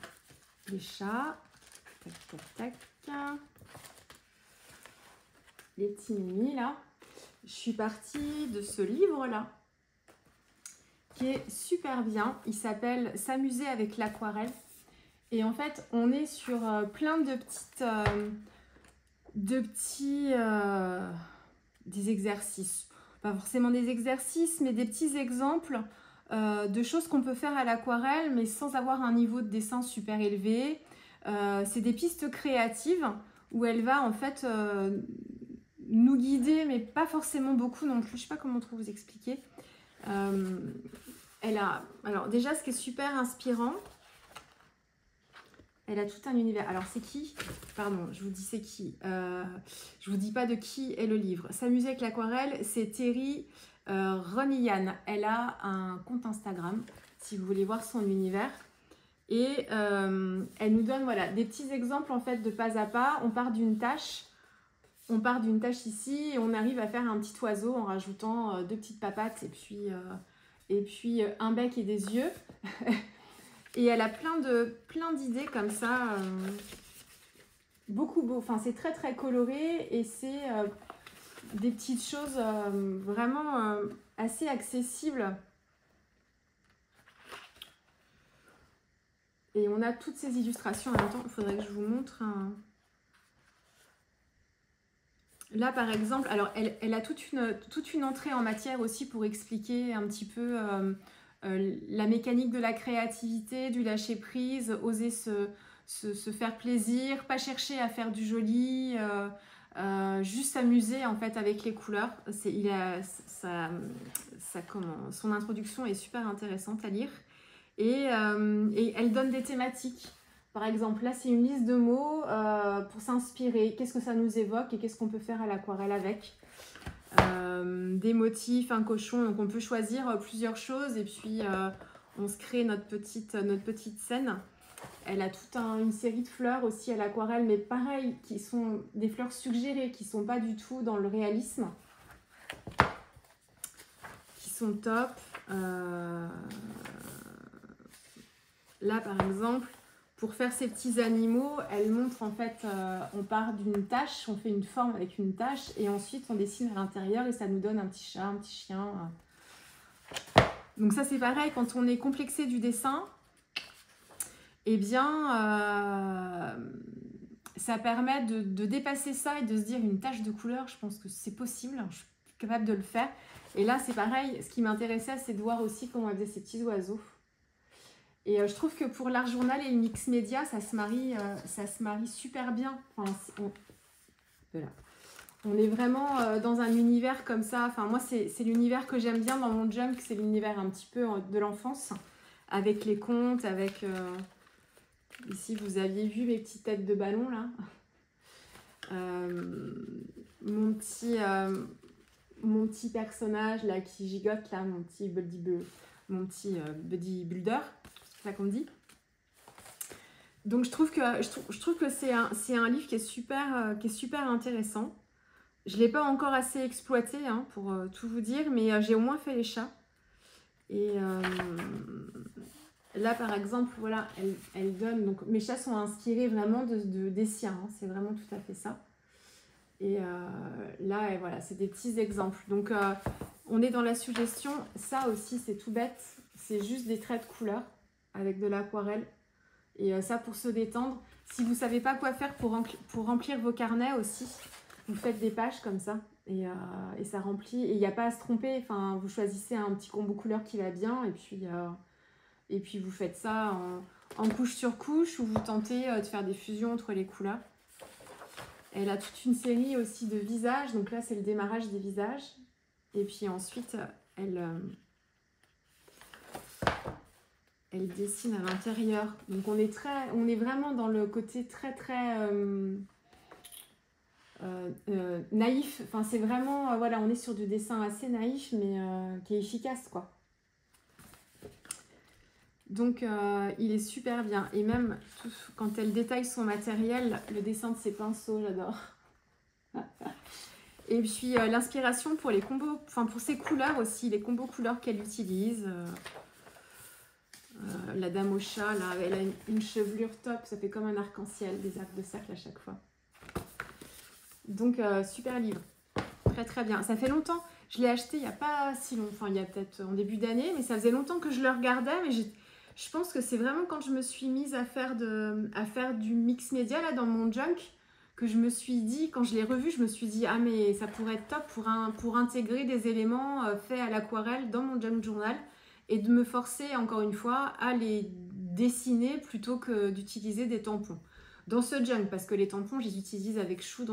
les chats, tac, tac, tac, les petits minis, là, je suis partie de ce livre-là, qui est super bien. Il s'appelle « S'amuser avec l'aquarelle ». Et en fait, on est sur plein de des exercices. Pas forcément des exercices, mais des petits exemples de choses qu'on peut faire à l'aquarelle, mais sans avoir un niveau de dessin super élevé. C'est des pistes créatives où elle va en fait nous guider, mais pas forcément beaucoup non plus. Je ne sais pas comment trop vous expliquer. Alors déjà, ce qui est super inspirant, elle a tout un univers. Alors c'est qui? Pardon, je vous dis c'est qui. Je vous dis pas de qui est le livre. S'amuser avec l'aquarelle, c'est Terry Roniyan. Elle a un compte Instagram, si vous voulez voir son univers. Et elle nous donne voilà, des petits exemples en fait de pas à pas. On part d'une tâche. On part d'une tâche ici et on arrive à faire un petit oiseau en rajoutant 2 petites papates et puis un bec et des yeux. Et elle a plein d'idées comme ça, beaucoup beau. Enfin, c'est très très coloré et c'est des petites choses vraiment assez accessibles. Et on a toutes ces illustrations en même temps. Il faudrait que je vous montre un... Là, par exemple, alors elle a toute une entrée en matière aussi pour expliquer un petit peu la mécanique de la créativité, du lâcher-prise, oser se faire plaisir, pas chercher à faire du joli, juste s'amuser en fait avec les couleurs. Son introduction est super intéressante à lire et elle donne des thématiques. Par exemple, là, c'est une liste de mots pour s'inspirer. Qu'est-ce que ça nous évoque et qu'est-ce qu'on peut faire à l'aquarelle avec des motifs, un cochon. Donc, on peut choisir plusieurs choses et puis on se crée notre petite scène. Elle a toute une série de fleurs aussi à l'aquarelle, mais pareil, qui sont des fleurs suggérées, qui ne sont pas du tout dans le réalisme, qui sont top. Là, par exemple, pour faire ces petits animaux, elle montre en fait, on part d'une tache, on fait une forme avec une tache et ensuite on dessine à l'intérieur et ça nous donne un petit chat, un petit chien. Donc ça c'est pareil, quand on est complexé du dessin, eh bien ça permet de dépasser ça et de se dire une tache de couleur, je pense que c'est possible, je suis capable de le faire. Et là c'est pareil, ce qui m'intéressait c'est de voir aussi comment elle faisait ces petits oiseaux. Et je trouve que pour l'art journal et le mix média, ça se marie super bien. Enfin, voilà. On est vraiment dans un univers comme ça. Enfin, moi, c'est l'univers que j'aime bien dans mon junk. C'est l'univers un petit peu de l'enfance. Avec les contes, avec... ici, vous aviez vu mes petites têtes de ballon, là. Mon petit personnage, là, qui gigote, là, mon petit bodybuilder. Ça qu'on dit. Donc je trouve que c'est un livre qui est super intéressant. Je ne l'ai pas encore assez exploité hein, pour tout vous dire, mais j'ai au moins fait les chats. Et là par exemple, voilà, elle donne. Donc mes chats sont inspirés vraiment des siens, hein, c'est vraiment tout à fait ça. Et là, et voilà, c'est des petits exemples. Donc on est dans la suggestion. Ça aussi, c'est tout bête. C'est juste des traits de couleur avec de l'aquarelle. Et ça, pour se détendre. Si vous ne savez pas quoi faire pour remplir vos carnets aussi, vous faites des pages comme ça. Et ça remplit. Et il n'y a pas à se tromper. Enfin, vous choisissez un petit combo couleur qui va bien. Et puis vous faites ça en couche sur couche. Ou vous tentez de faire des fusions entre les couleurs. Elle a toute une série aussi de visages. Donc là, c'est le démarrage des visages. Et puis ensuite, elle dessine à l'intérieur. Donc on est vraiment dans le côté très naïf. Enfin c'est vraiment voilà, on est sur du dessin assez naïf mais qui est efficace quoi. Donc il est super bien et même quand elle détaille son matériel, le dessin de ses pinceaux, j'adore. Et puis l'inspiration pour les combos, enfin pour ses couleurs aussi, les combos couleurs qu'elle utilise. La dame au chat, là, elle a une chevelure top, ça fait comme un arc-en-ciel, des arcs de cercle à chaque fois. Donc, super livre. Très bien. Ça fait longtemps, je l'ai acheté il n'y a pas si longtemps, enfin il y a peut-être en début d'année, mais ça faisait longtemps que je le regardais, mais je pense que c'est vraiment quand je me suis mise à faire du mix média là dans mon junk, que je me suis dit, quand je l'ai revu, je me suis dit, ah mais ça pourrait être top pour intégrer des éléments faits à l'aquarelle dans mon junk journal. Et de me forcer, encore une fois, à les dessiner plutôt que d'utiliser des tampons. Dans ce junk, parce que les tampons, je les utilise avec Chou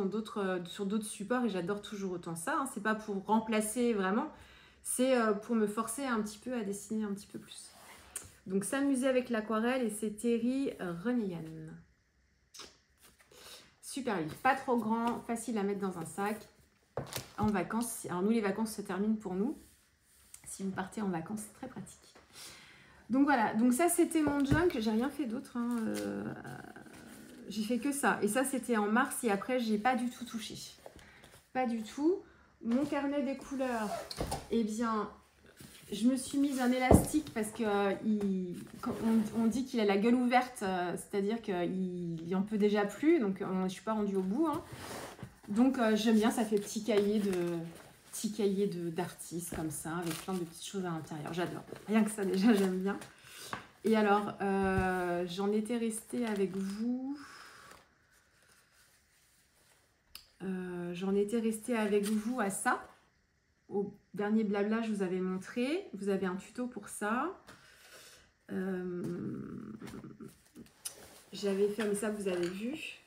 sur d'autres supports et j'adore toujours autant ça. Hein. C'est pas pour remplacer vraiment, c'est pour me forcer un petit peu à dessiner un petit peu plus. Donc, s'amuser avec l'aquarelle et c'est Terry Renegan. Super livre, pas trop grand, facile à mettre dans un sac. En vacances, alors nous les vacances se terminent pour nous. Si vous partez en vacances, c'est très pratique. Donc voilà, donc ça c'était mon junk, j'ai rien fait d'autre. Hein. J'ai fait que ça. Et ça c'était en mars et après j'ai pas du tout touché. Pas du tout. Mon carnet des couleurs, eh bien, je me suis mise un élastique parce que on dit qu'il a la gueule ouverte, c'est-à-dire qu'il en peut déjà plus, donc je ne suis pas rendue au bout. Hein. Donc j'aime bien, ça fait petit cahier d'artistes comme ça, avec plein de petites choses à l'intérieur. J'adore. Rien que ça, déjà, j'aime bien. Et alors, j'en étais restée avec vous. j'en étais restée avec vous à ça. Au dernier blabla, je vous avais montré. Vous avez un tuto pour ça. J'avais fait, mais ça vous avez vu.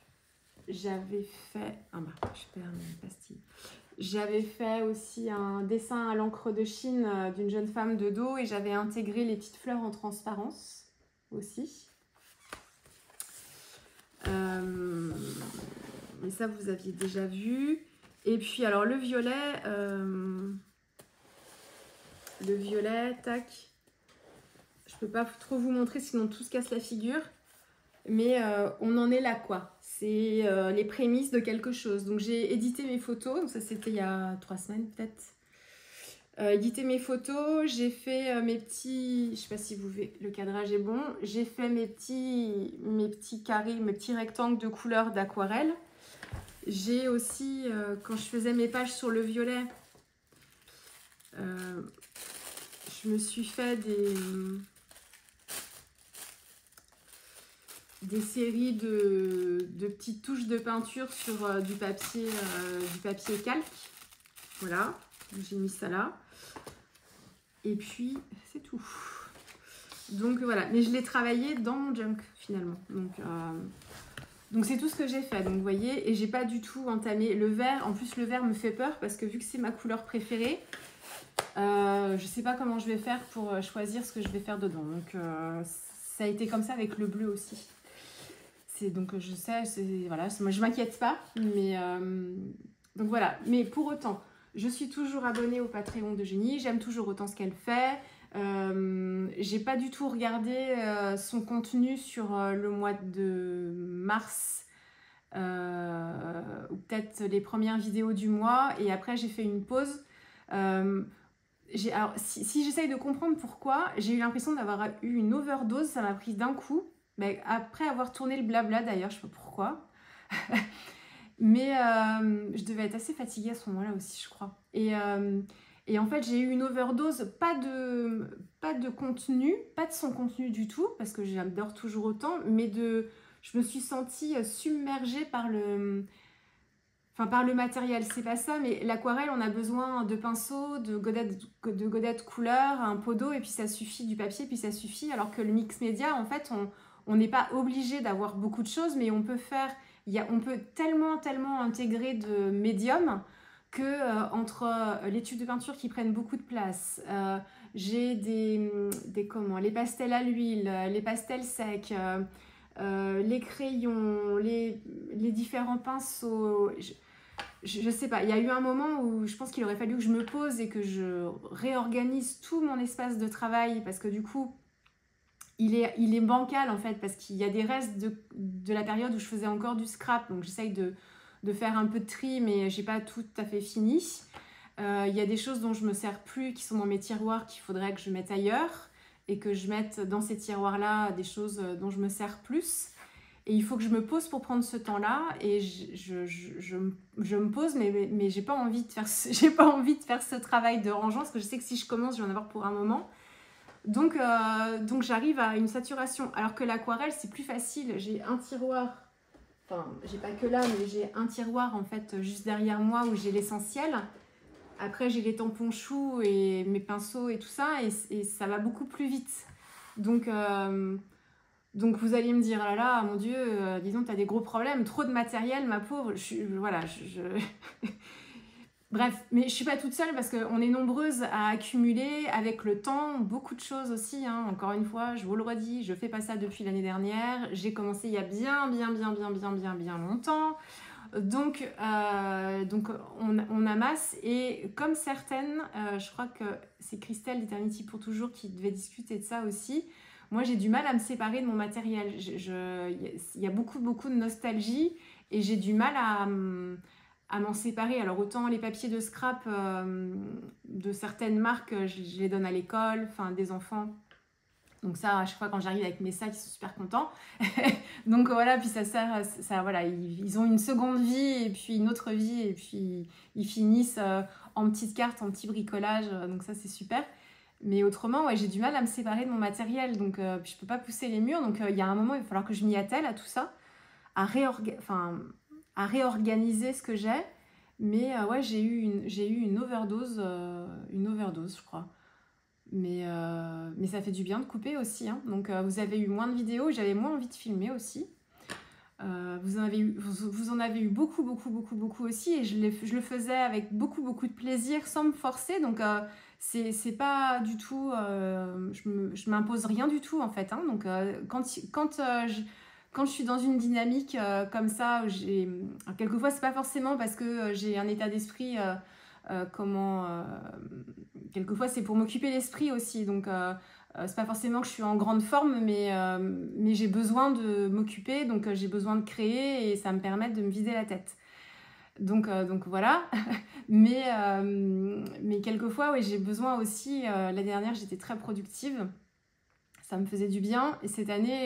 J'avais fait... Ah bah, je perds mes pastilles. J'avais fait aussi un dessin à l'encre de Chine d'une jeune femme de dos et j'avais intégré les petites fleurs en transparence aussi. Mais ça, vous aviez déjà vu. Et puis, alors, le violet, tac. Je peux pas trop vous montrer, sinon tout se casse la figure. Mais on en est là, quoi. C'est les prémices de quelque chose. Donc, j'ai édité mes photos. Donc ça, c'était il y a 3 semaines, peut-être. Édité mes photos. J'ai fait mes petits... Je sais pas si vous voyez, le cadrage est bon. J'ai fait mes petits carrés, mes petits rectangles de couleur d'aquarelle. J'ai aussi, quand je faisais mes pages sur le violet, je me suis fait des séries de petites touches de peinture sur du papier calque. Voilà, j'ai mis ça là. Et puis, c'est tout. Donc voilà, mais je l'ai travaillé dans mon junk finalement. Donc c'est tout ce que j'ai fait, donc vous voyez, et j'ai pas du tout entamé le vert. En plus, le vert me fait peur parce que vu que c'est ma couleur préférée, je sais pas comment je vais faire pour choisir ce que je vais faire dedans. Donc ça a été comme ça avec le bleu aussi. Donc je sais, voilà, moi je m'inquiète pas, mais donc voilà. Mais pour autant, je suis toujours abonnée au Patreon de Génie, j'aime toujours autant ce qu'elle fait. J'ai pas du tout regardé son contenu sur le mois de mars, ou peut-être les premières vidéos du mois, et après j'ai fait une pause. Alors, si j'essaye de comprendre pourquoi, j'ai eu l'impression d'avoir eu une overdose, ça m'a pris d'un coup. Mais après avoir tourné le blabla d'ailleurs, je sais pas pourquoi. Mais je devais être assez fatiguée à ce moment-là aussi, je crois. Et en fait, j'ai eu une overdose, pas de contenu, pas de son contenu du tout, parce que j'adore toujours autant, mais je me suis sentie submergée par le matériel. C'est pas ça, mais l'aquarelle, on a besoin de pinceaux, de godettes couleur, un pot d'eau, et puis ça suffit, du papier, puis ça suffit. Alors que le mix média, en fait, on n'est pas obligé d'avoir beaucoup de choses, mais on peut tellement intégrer de médiums que entre les tubes de peinture qui prennent beaucoup de place, j'ai les pastels à l'huile, les pastels secs, les crayons, les différents pinceaux. Je sais pas, il y a eu un moment où je pense qu'il aurait fallu que je me pose et que je réorganise tout mon espace de travail, parce que du coup, il est bancal en fait, parce qu'il y a des restes de la période où je faisais encore du scrap, donc j'essaye de faire un peu de tri, mais j'ai pas tout à fait fini. Il y a des choses dont je me sers plus, qui sont dans mes tiroirs, qu'il faudrait que je mette ailleurs, et que je mette dans ces tiroirs-là des choses dont je me sers plus. Et il faut que je me pose pour prendre ce temps-là, et je me pose, mais j'ai pas envie de faire ce travail de rangement, parce que je sais que si je commence, je vais en avoir pour un moment. Donc j'arrive à une saturation, alors que l'aquarelle, c'est plus facile. J'ai un tiroir, enfin, j'ai pas que là, mais j'ai un tiroir en fait juste derrière moi où j'ai l'essentiel. Après, j'ai les tampons choux et mes pinceaux et tout ça, et ça va beaucoup plus vite. Donc vous allez me dire, ah là là, mon Dieu, disons, tu as des gros problèmes, trop de matériel, ma pauvre. Bref, mais je suis pas toute seule parce qu'on est nombreuses à accumuler avec le temps beaucoup de choses aussi. Hein. Encore une fois, je vous le redis, je fais pas ça depuis l'année dernière. J'ai commencé il y a bien longtemps. Donc on amasse, et comme certaines, je crois que c'est Christelle d'Eternity pour toujours qui devait discuter de ça aussi. Moi, j'ai du mal à me séparer de mon matériel. Il y a beaucoup de nostalgie, et j'ai du mal à m'en séparer. Alors autant les papiers de scrap de certaines marques, je les donne à l'école, enfin des enfants. Donc ça, à chaque fois quand j'arrive avec mes sacs, ils sont super contents. Donc voilà, puis ça sert, voilà, ils ont une seconde vie, et puis une autre vie, et puis ils finissent en petites cartes, en petits bricolages. Donc ça, c'est super. Mais autrement, ouais, j'ai du mal à me séparer de mon matériel. Donc je peux pas pousser les murs. Donc il y a un moment, il va falloir que je m'y attelle à tout ça, à réorganiser ce que j'ai. Mais ouais, j'ai eu une overdose, je crois. Mais ça fait du bien de couper aussi, hein. Donc vous avez eu moins de vidéos, j'avais moins envie de filmer aussi. Vous en avez eu beaucoup, beaucoup, beaucoup, beaucoup aussi, et je le faisais avec beaucoup, beaucoup de plaisir, sans me forcer. Donc c'est pas du tout, je m'impose rien du tout en fait, hein. Donc quand je suis dans une dynamique comme ça, quelquefois c'est pas forcément parce que j'ai un état d'esprit quelquefois c'est pour m'occuper l'esprit aussi. Donc c'est pas forcément que je suis en grande forme, mais j'ai besoin de m'occuper, donc j'ai besoin de créer, et ça me permet de me vider la tête. Donc voilà. mais quelquefois, oui, j'ai besoin aussi. L'année dernière, j'étais très productive. Ça me faisait du bien. Et cette année,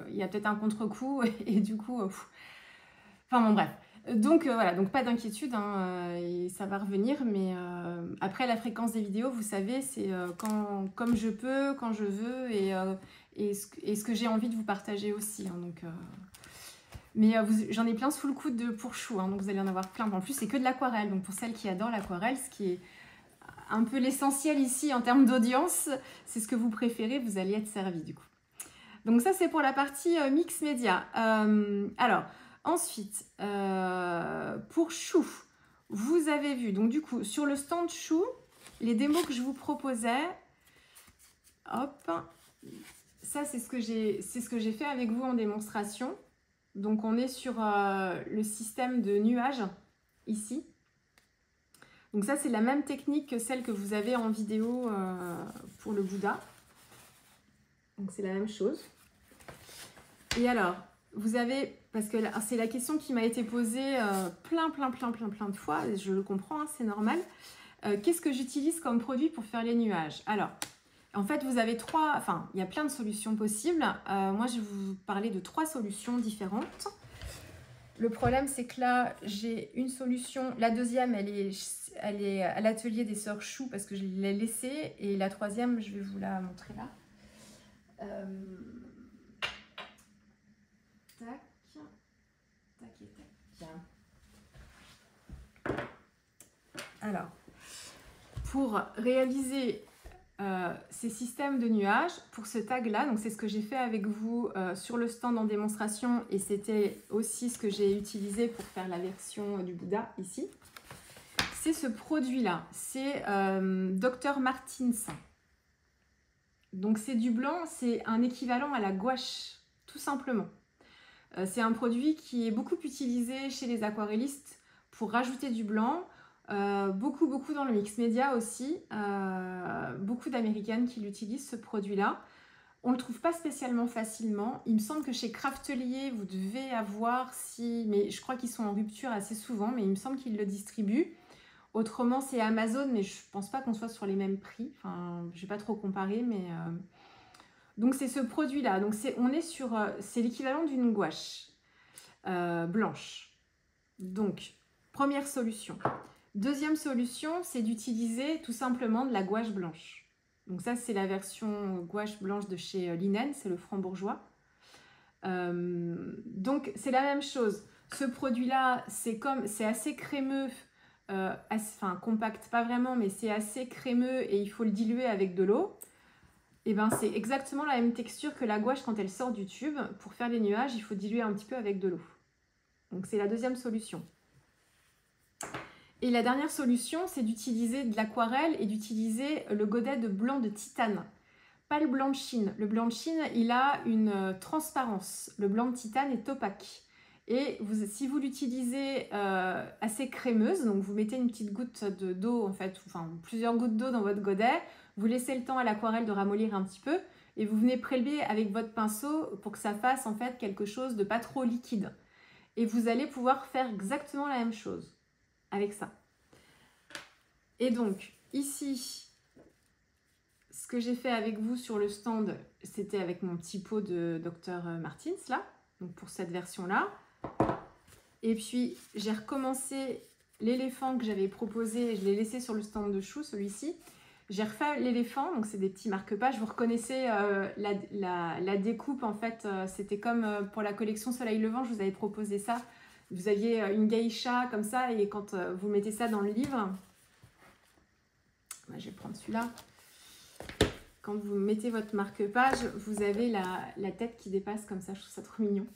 il y a peut-être un contre-coup. Et du coup, enfin bon, bref. Donc voilà, donc pas d'inquiétude, hein, et ça va revenir. Mais après, la fréquence des vidéos, vous savez, c'est comme je peux, quand je veux, et ce que j'ai envie de vous partager aussi, hein. Donc mais j'en ai plein sous le coude pour chou, hein, donc vous allez en avoir plein. En plus, c'est que de l'aquarelle. Donc pour celles qui adorent l'aquarelle, ce qui est un peu l'essentiel ici en termes d'audience, c'est ce que vous préférez, vous allez être servi du coup. Donc ça, c'est pour la partie mix média. Alors, ensuite, pour chou, vous avez vu, donc du coup, sur le stand chou, les démos que je vous proposais, hop, ça c'est ce que j'ai fait avec vous en démonstration. Donc on est sur le système de nuages ici. Donc ça c'est la même technique que celle que vous avez en vidéo pour le Bouddha. Donc c'est la même chose. Et alors, vous avez, parce que c'est la question qui m'a été posée plein de fois, et je le comprends, hein, c'est normal. Qu'est-ce que j'utilise comme produit pour faire les nuages? Alors, en fait, vous avez il y a plein de solutions possibles. Moi, je vais vous parler de 3 solutions différentes. Le problème, c'est que là, j'ai une solution. La deuxième, elle est à l'atelier des sœurs Chou parce que je l'ai laissée. Et la troisième, je vais vous la montrer là. Tac. Tac et tac. Alors, pour réaliser ces systèmes de nuages, pour ce tag là, donc c'est ce que j'ai fait avec vous sur le stand en démonstration, et c'était aussi ce que j'ai utilisé pour faire la version du Bouddha ici. C'est ce produit là, c'est Dr Martens. Donc c'est du blanc, c'est un équivalent à la gouache, tout simplement. C'est un produit qui est beaucoup utilisé chez les aquarellistes pour rajouter du blanc. Beaucoup dans le mix média aussi. Beaucoup d'américaines qui l'utilisent, ce produit-là. On ne le trouve pas spécialement facilement. Il me semble que chez Craftelier, vous devez avoir, mais je crois qu'ils sont en rupture assez souvent, mais il me semble qu'ils le distribuent. Autrement, c'est Amazon, mais je ne pense pas qu'on soit sur les mêmes prix. Enfin, je ne vais pas trop comparer, mais... Donc, c'est ce produit-là. Donc, c'est l'équivalent d'une gouache blanche. Donc, première solution. Deuxième solution, c'est d'utiliser tout simplement de la gouache blanche. Donc ça, c'est la version gouache blanche de chez Linen, c'est le franc-bourgeois. Donc, c'est la même chose. Ce produit-là, c'est assez crémeux, enfin compact, pas vraiment, mais c'est assez crémeux et il faut le diluer avec de l'eau. Et ben, c'est exactement la même texture que la gouache quand elle sort du tube. Pour faire les nuages, il faut diluer un petit peu avec de l'eau. Donc, c'est la deuxième solution. Et la dernière solution, c'est d'utiliser de l'aquarelle et d'utiliser le godet de blanc de titane. Pas le blanc de Chine. Le blanc de Chine, il a une transparence. Le blanc de titane est opaque. Et si vous l'utilisez assez crémeuse, donc vous mettez une petite goutte d'eau, en fait, enfin plusieurs gouttes d'eau dans votre godet, vous laissez le temps à l'aquarelle de ramollir un petit peu, et vous venez prélever avec votre pinceau pour que ça fasse en fait quelque chose de pas trop liquide. Et vous allez pouvoir faire exactement la même chose avec ça. Et donc, ici, ce que j'ai fait avec vous sur le stand, c'était avec mon petit pot de Dr Martens, là, donc pour cette version-là. Et puis, j'ai recommencé l'éléphant que j'avais proposé, je l'ai laissé sur le stand de chou, celui-ci. J'ai refait l'éléphant, donc c'est des petits marque-pages. Vous reconnaissez la découpe, en fait, c'était comme pour la collection Soleil Levant, je vous avais proposé ça. vous aviez une geisha comme ça, et quand vous mettez ça dans le livre, je vais prendre celui-là. Quand vous mettez votre marque-page, vous avez la tête qui dépasse comme ça. Je trouve ça trop mignon.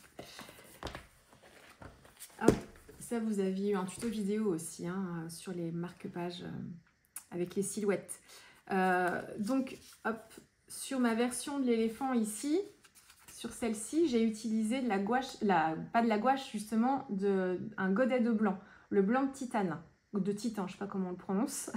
Hop, ça, vous aviez eu un tuto vidéo aussi hein, sur les marque-pages avec les silhouettes. Donc, hop, sur ma version de l'éléphant ici, sur celle-ci, j'ai utilisé de la gouache, pas de la gouache justement, un godet de blanc, le blanc de titane, ou de titan, je ne sais pas comment on le prononce.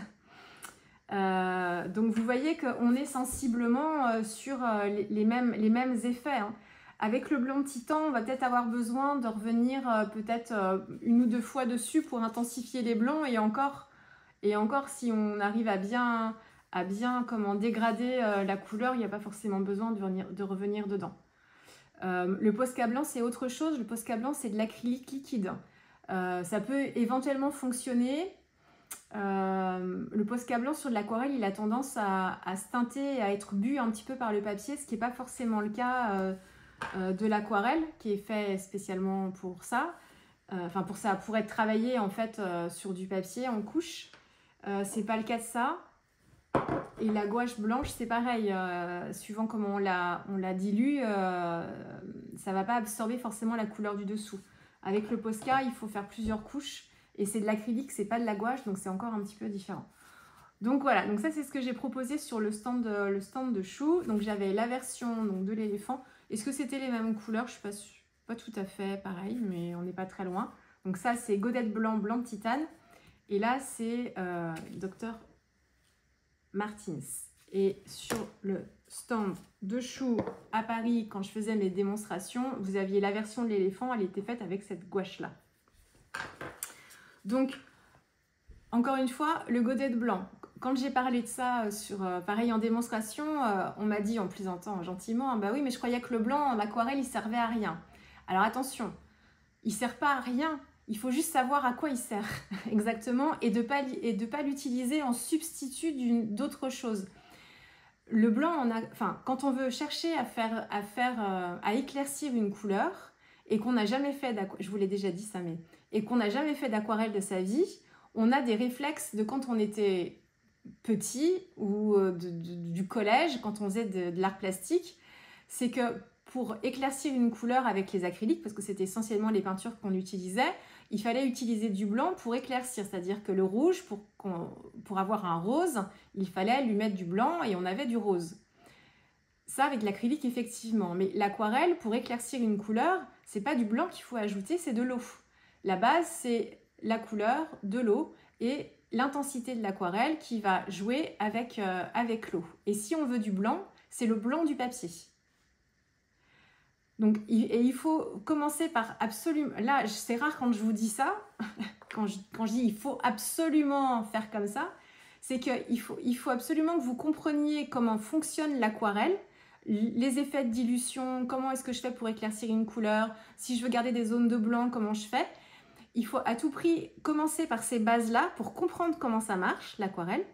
Donc vous voyez qu'on est sensiblement sur les mêmes effets. Hein. Avec le blanc de titan, on va peut-être avoir besoin de revenir peut-être une ou deux fois dessus pour intensifier les blancs, et encore si on arrive à bien comment dégrader la couleur, il n'y a pas forcément besoin de revenir dedans. Le Posca blanc, c'est autre chose. Le Posca blanc, c'est de l'acrylique liquide. Ça peut éventuellement fonctionner. Le Posca blanc sur de l'aquarelle, il a tendance à se teinter et à être bu un petit peu par le papier, ce qui n'est pas forcément le cas de l'aquarelle, qui est fait spécialement pour ça. Pour être travaillé en fait sur du papier en couche. C'est pas le cas de ça. Et la gouache blanche, c'est pareil. Suivant comment on la dilue, ça va pas absorber forcément la couleur du dessous. Avec le Posca, il faut faire plusieurs couches. Et c'est de l'acrylique, c'est pas de la gouache, donc c'est encore un petit peu différent. Donc voilà, donc ça c'est ce que j'ai proposé sur le stand de Chou. Donc j'avais la version donc, de l'éléphant. Est-ce que c'était les mêmes couleurs? Je ne suis pas tout à fait pareil, mais on n'est pas très loin. Donc ça c'est godette blanc, blanc de titane. Et là c'est Dr Martins. Et sur le stand de Chou à Paris, quand je faisais mes démonstrations, vous aviez la version de l'éléphant, elle était faite avec cette gouache-là. Donc, encore une fois, le godet de blanc. Quand j'ai parlé de ça pareil en démonstration, on m'a dit en plaisantant gentiment, bah oui, mais je croyais que le blanc en aquarelle, il servait à rien. Alors attention, il ne sert pas à rien. Il faut juste savoir à quoi il sert exactement et de pas l'utiliser en substitut d'autre chose. Le blanc, quand on veut chercher à éclaircir une couleur et qu'on n'a jamais fait d'aquarelle, je vous l'ai déjà dit ça, et qu'on n'a jamais fait d'aquarelle de sa vie, on a des réflexes de quand on était petit ou du collège, quand on faisait de l'art plastique, c'est que pour éclaircir une couleur avec les acryliques, parce que c'était essentiellement les peintures qu'on utilisait, il fallait utiliser du blanc pour éclaircir, c'est-à-dire que le rouge, pour avoir un rose, il fallait lui mettre du blanc et on avait du rose. Ça avec l'acrylique effectivement, mais l'aquarelle, pour éclaircir une couleur, c'est pas du blanc qu'il faut ajouter, c'est de l'eau. La base, c'est la couleur, de l'eau et l'intensité de l'aquarelle qui va jouer avec l'eau. Et si on veut du blanc, c'est le blanc du papier. Donc, il faut commencer par absolument... Là, c'est rare quand je vous dis ça, quand je dis il faut absolument faire comme ça, c'est qu'il faut absolument que vous compreniez comment fonctionne l'aquarelle, les effets de dilution, comment est-ce que je fais pour éclaircir une couleur, si je veux garder des zones de blanc, comment je fais. Il faut à tout prix commencer par ces bases-là pour comprendre comment ça marche, l'aquarelle.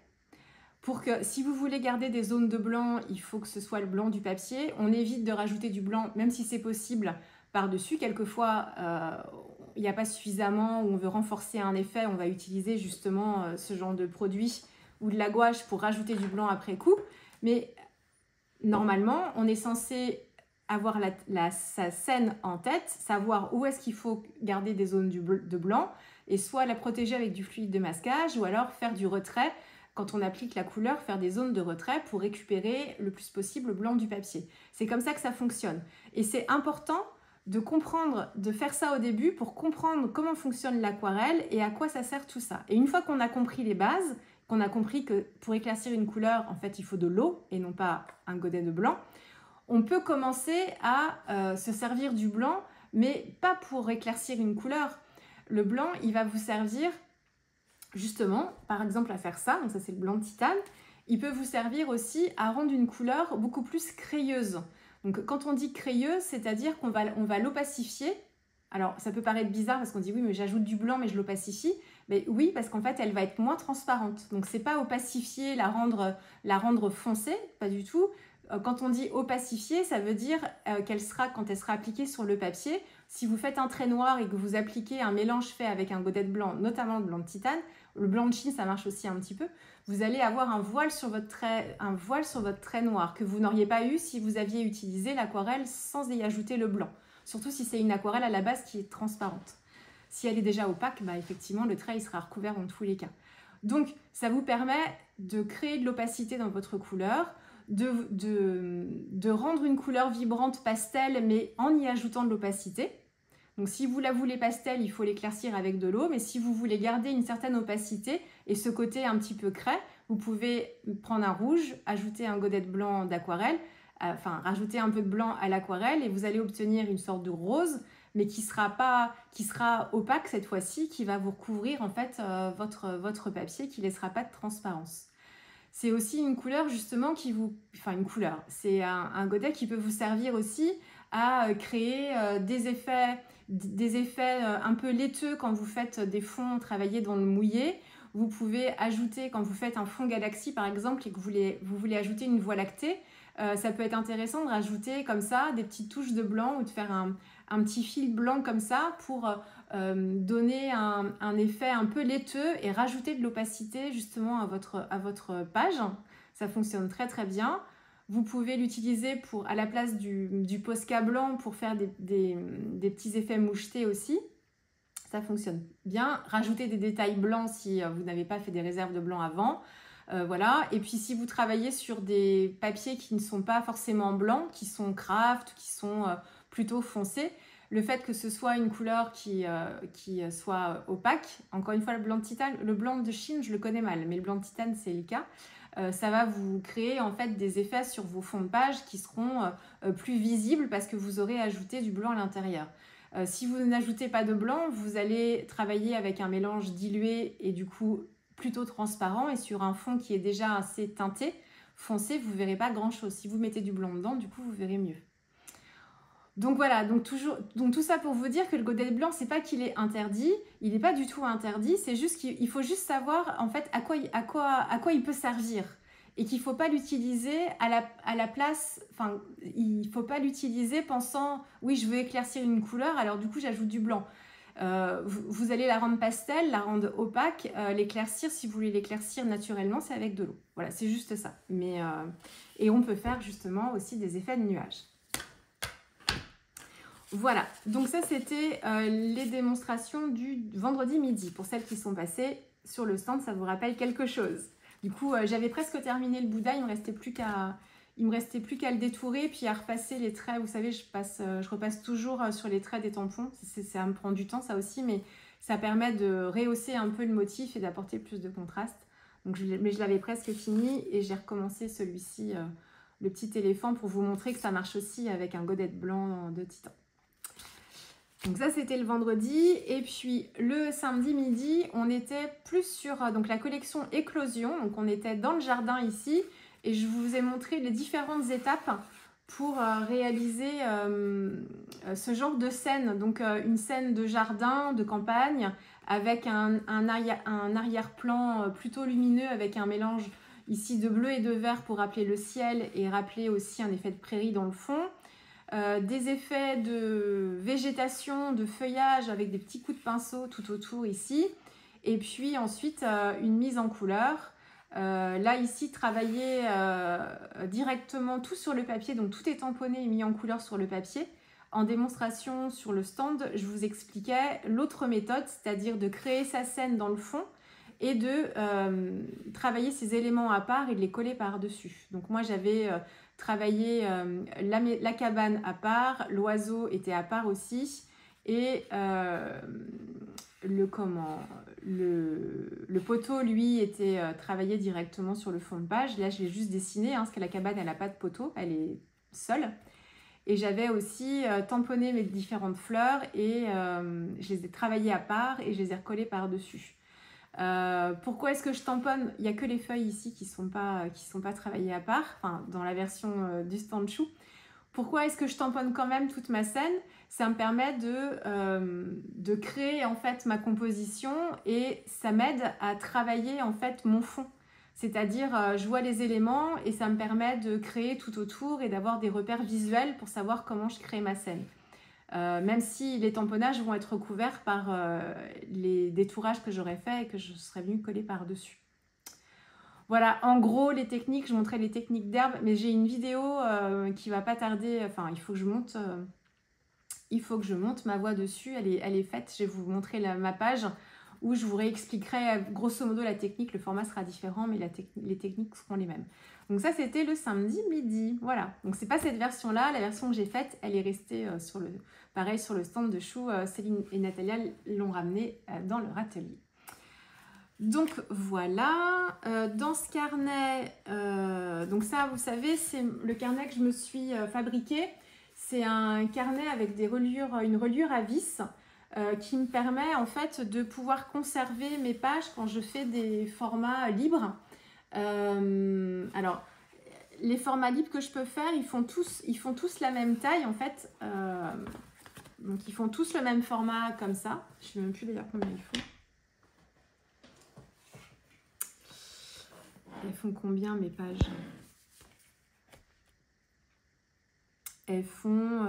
Pour que si vous voulez garder des zones de blanc, il faut que ce soit le blanc du papier. On évite de rajouter du blanc, même si c'est possible, par-dessus. Quelquefois, il n'y a pas suffisamment, ou on veut renforcer un effet, on va utiliser justement ce genre de produit ou de la gouache pour rajouter du blanc après coup. Mais normalement, on est censé avoir sa scène en tête, savoir où est-ce qu'il faut garder des zones de blanc, et soit la protéger avec du fluide de masquage, ou alors faire du retrait. Quand on applique la couleur, faire des zones de retrait pour récupérer le plus possible le blanc du papier. C'est comme ça que ça fonctionne. Et c'est important de comprendre, de faire ça au début pour comprendre comment fonctionne l'aquarelle et à quoi ça sert tout ça. Et une fois qu'on a compris les bases, qu'on a compris que pour éclaircir une couleur, en fait, il faut de l'eau et non pas un godet de blanc, on peut commencer à se servir du blanc, mais pas pour éclaircir une couleur. Le blanc, il va vous servir... justement, par exemple, à faire ça, donc ça c'est le blanc de titane, il peut vous servir aussi à rendre une couleur beaucoup plus crayeuse. Donc quand on dit crayeuse, c'est-à-dire qu'on va l'opacifier. Alors ça peut paraître bizarre parce qu'on dit oui mais j'ajoute du blanc mais je l'opacifie. Mais oui, parce qu'en fait elle va être moins transparente. Donc c'est pas opacifier, la rendre foncée, pas du tout. Quand on dit opacifier, ça veut dire qu'elle sera, quand elle sera appliquée sur le papier, Si vous faites un trait noir et que vous appliquez un mélange fait avec un godet blanc, notamment le blanc de titane, le blanc de Chine, ça marche aussi un petit peu, vous allez avoir un voile sur votre trait noir que vous n'auriez pas eu si vous aviez utilisé l'aquarelle sans y ajouter le blanc. Surtout si c'est une aquarelle à la base qui est transparente. Si elle est déjà opaque, bah effectivement, le trait il sera recouvert dans tous les cas. Donc, ça vous permet de créer de l'opacité dans votre couleur, de rendre une couleur vibrante pastel, mais en y ajoutant de l'opacité. Donc, si vous la voulez pastel, il faut l'éclaircir avec de l'eau, mais si vous voulez garder une certaine opacité et ce côté un petit peu craie, vous pouvez prendre un rouge, ajouter un godet blanc d'aquarelle, enfin, rajouter un peu de blanc à l'aquarelle et vous allez obtenir une sorte de rose, mais qui sera opaque cette fois-ci, qui va vous recouvrir en fait votre papier, qui ne laissera pas de transparence. C'est aussi une couleur justement qui vous... Enfin une couleur, c'est un godet qui peut vous servir aussi à créer des effets un peu laiteux quand vous faites des fonds travaillés dans le mouillé. Vous pouvez ajouter, quand vous faites un fond galaxie par exemple et que vous voulez ajouter une voie lactée, ça peut être intéressant de rajouter comme ça des petites touches de blanc ou de faire un petit fil blanc comme ça pour donner un effet un peu laiteux et rajouter de l'opacité justement à votre page. Ça fonctionne très très bien. Vous pouvez l'utiliser à la place du Posca blanc pour faire des petits effets mouchetés aussi. Ça fonctionne bien. Rajoutez des détails blancs si vous n'avez pas fait des réserves de blanc avant. Voilà. Et puis si vous travaillez sur des papiers qui ne sont pas forcément blancs, qui sont craft, qui sont plutôt foncés, le fait que ce soit une couleur qui soit opaque, encore une fois le blanc de titane, le blanc de Chine je le connais mal, mais le blanc de titane c'est le cas, ça va vous créer en fait des effets sur vos fonds de page qui seront plus visibles parce que vous aurez ajouté du blanc à l'intérieur. Si vous n'ajoutez pas de blanc, vous allez travailler avec un mélange dilué et du coup plutôt transparent et sur un fond qui est déjà assez teinté, foncé, vous ne verrez pas grand chose. Si vous mettez du blanc dedans, du coup vous verrez mieux. Donc voilà, donc tout ça pour vous dire que le godet blanc, c'est pas qu'il est interdit, il n'est pas du tout interdit, c'est juste qu'il faut juste savoir en fait à quoi il peut servir et qu'il ne faut pas l'utiliser à la place, enfin il ne faut pas l'utiliser pensant oui je veux éclaircir une couleur alors du coup j'ajoute du blanc. Vous allez la rendre pastel, la rendre opaque, l'éclaircir, si vous voulez l'éclaircir naturellement, c'est avec de l'eau. Voilà, c'est juste ça. Et on peut faire justement aussi des effets de nuages. Voilà, donc ça c'était les démonstrations du vendredi midi. Pour celles qui sont passées sur le stand, ça vous rappelle quelque chose. Du coup, j'avais presque terminé le Bouddha, il me restait plus qu'à le détourer, puis à repasser les traits. Vous savez, je repasse toujours sur les traits des tampons. Ça me prend du temps ça aussi, mais ça permet de rehausser un peu le motif et d'apporter plus de contraste. Donc, mais je l'avais presque fini et j'ai recommencé celui-ci, le petit éléphant, pour vous montrer que ça marche aussi avec un godet blanc de titan. Donc ça c'était le vendredi et puis le samedi midi on était plus sur donc la collection Éclosion, donc on était dans le jardin ici et je vous ai montré les différentes étapes pour réaliser ce genre de scène, donc une scène de jardin, de campagne avec un arrière-plan plutôt lumineux avec un mélange ici de bleu et de vert pour rappeler le ciel et rappeler aussi un effet de prairie dans le fond. Des effets de végétation, de feuillage avec des petits coups de pinceau tout autour ici et puis ensuite une mise en couleur. Là ici travailler directement tout sur le papier, donc tout est tamponné et mis en couleur sur le papier. En démonstration sur le stand, je vous expliquais l'autre méthode, c'est-à-dire de créer sa scène dans le fond et de travailler ces éléments à part et de les coller par-dessus. Donc moi j'avais travaillé la cabane à part, l'oiseau était à part aussi et le poteau lui était travaillé directement sur le fond de page. Là je l'ai juste dessiné parce que la cabane elle n'a pas de poteau, elle est seule. Et j'avais aussi tamponné mes différentes fleurs et je les ai travaillées à part et je les ai recollées par-dessus. Pourquoi est-ce que je tamponne? Il n'y a que les feuilles ici qui sont pas travaillées à part, enfin, dans la version du stand chou. Pourquoi est-ce que je tamponne quand même toute ma scène? Ça me permet de créer en fait ma composition et ça m'aide à travailler en fait mon fond. C'est-à-dire, je vois les éléments et ça me permet de créer tout autour et d'avoir des repères visuels pour savoir comment je crée ma scène. même si les tamponnages vont être recouverts par les détourages que j'aurais fait et que je serais venue coller par-dessus. Voilà, en gros, les techniques, je montrais les techniques d'herbe, mais j'ai une vidéo qui va pas tarder, enfin, il faut que je monte ma voix dessus, elle est faite, je vais vous montrer ma page où je vous réexpliquerai grosso modo la technique, le format sera différent, mais les techniques seront les mêmes. Donc ça, c'était le samedi midi, voilà. Donc c'est pas cette version-là, la version que j'ai faite, elle est restée pareil, sur le stand de chou, Céline et Natalia l'ont ramenée dans leur atelier. Donc voilà, dans ce carnet, donc ça vous savez c'est le carnet que je me suis fabriqué, c'est un carnet avec une reliure à vis qui me permet en fait de pouvoir conserver mes pages quand je fais des formats libres. Alors les formats libres que je peux faire, ils font tous la même taille en fait, donc ils font tous le même format comme ça, je ne sais même plus d'ailleurs combien ils font. Elles font combien mes pages? Elles font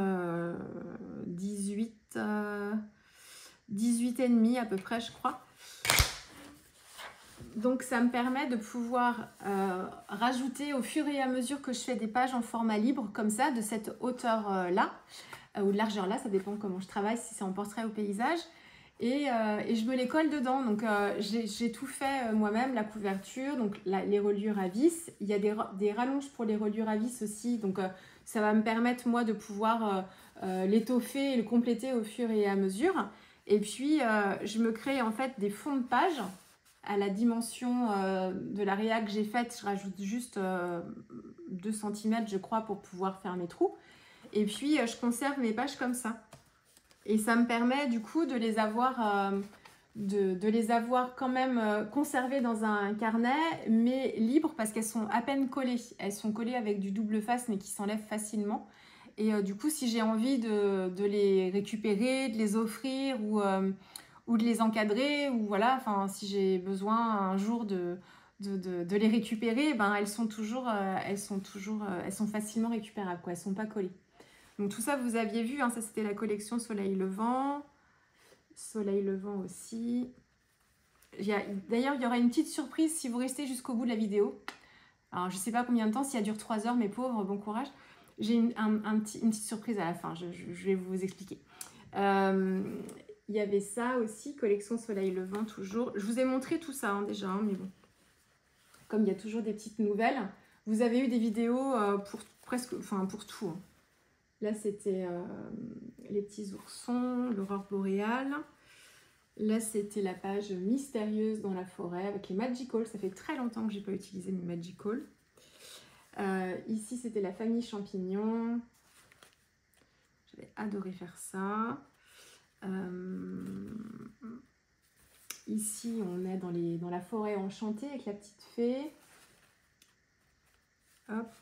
18 et demi à peu près, je crois. Donc ça me permet de pouvoir rajouter au fur et à mesure que je fais des pages en format libre, comme ça, de cette hauteur-là, ou de largeur-là, ça dépend comment je travaille, si c'est en portrait ou paysage. Et je me les colle dedans, donc j'ai tout fait moi-même, la couverture, donc les reliures à vis, il y a des rallonges pour les reliures à vis aussi, donc ça va me permettre moi de pouvoir l'étoffer et le compléter au fur et à mesure. Et puis je me crée en fait des fonds de page à la dimension de la réa que j'ai faite, je rajoute juste 2 cm je crois pour pouvoir faire mes trous, et puis je conserve mes pages comme ça. Et ça me permet du coup de les avoir, quand même conservées dans un carnet, mais libres parce qu'elles sont à peine collées. Elles sont collées avec du double face mais qui s'enlèvent facilement. Et du coup, si j'ai envie de les récupérer, de les offrir ou de les encadrer, ou voilà, enfin, si j'ai besoin un jour de les récupérer, ben, elles sont facilement récupérables, quoi. Elles ne sont pas collées. Donc tout ça, vous aviez vu, hein, ça c'était la collection Soleil Levant. Soleil Levant aussi. D'ailleurs, il y aura une petite surprise si vous restez jusqu'au bout de la vidéo. Alors, je ne sais pas combien de temps, si elle dure 3 heures, mes pauvres, bon courage. J'ai une petite surprise à la fin, je vais vous expliquer. Il y avait ça aussi, collection Soleil Levant toujours. Je vous ai montré tout ça hein, déjà, hein, mais bon. Comme il y a toujours des petites nouvelles, vous avez eu des vidéos pour tout. Hein. Là, c'était les petits oursons, l'aurore boréale. Là, c'était la page mystérieuse dans la forêt avec les Magical. Ça fait très longtemps que je n'ai pas utilisé mes Magical. Ici, c'était la famille champignon. J'avais adoré faire ça. Ici, on est dans la forêt enchantée avec la petite fée. Hop.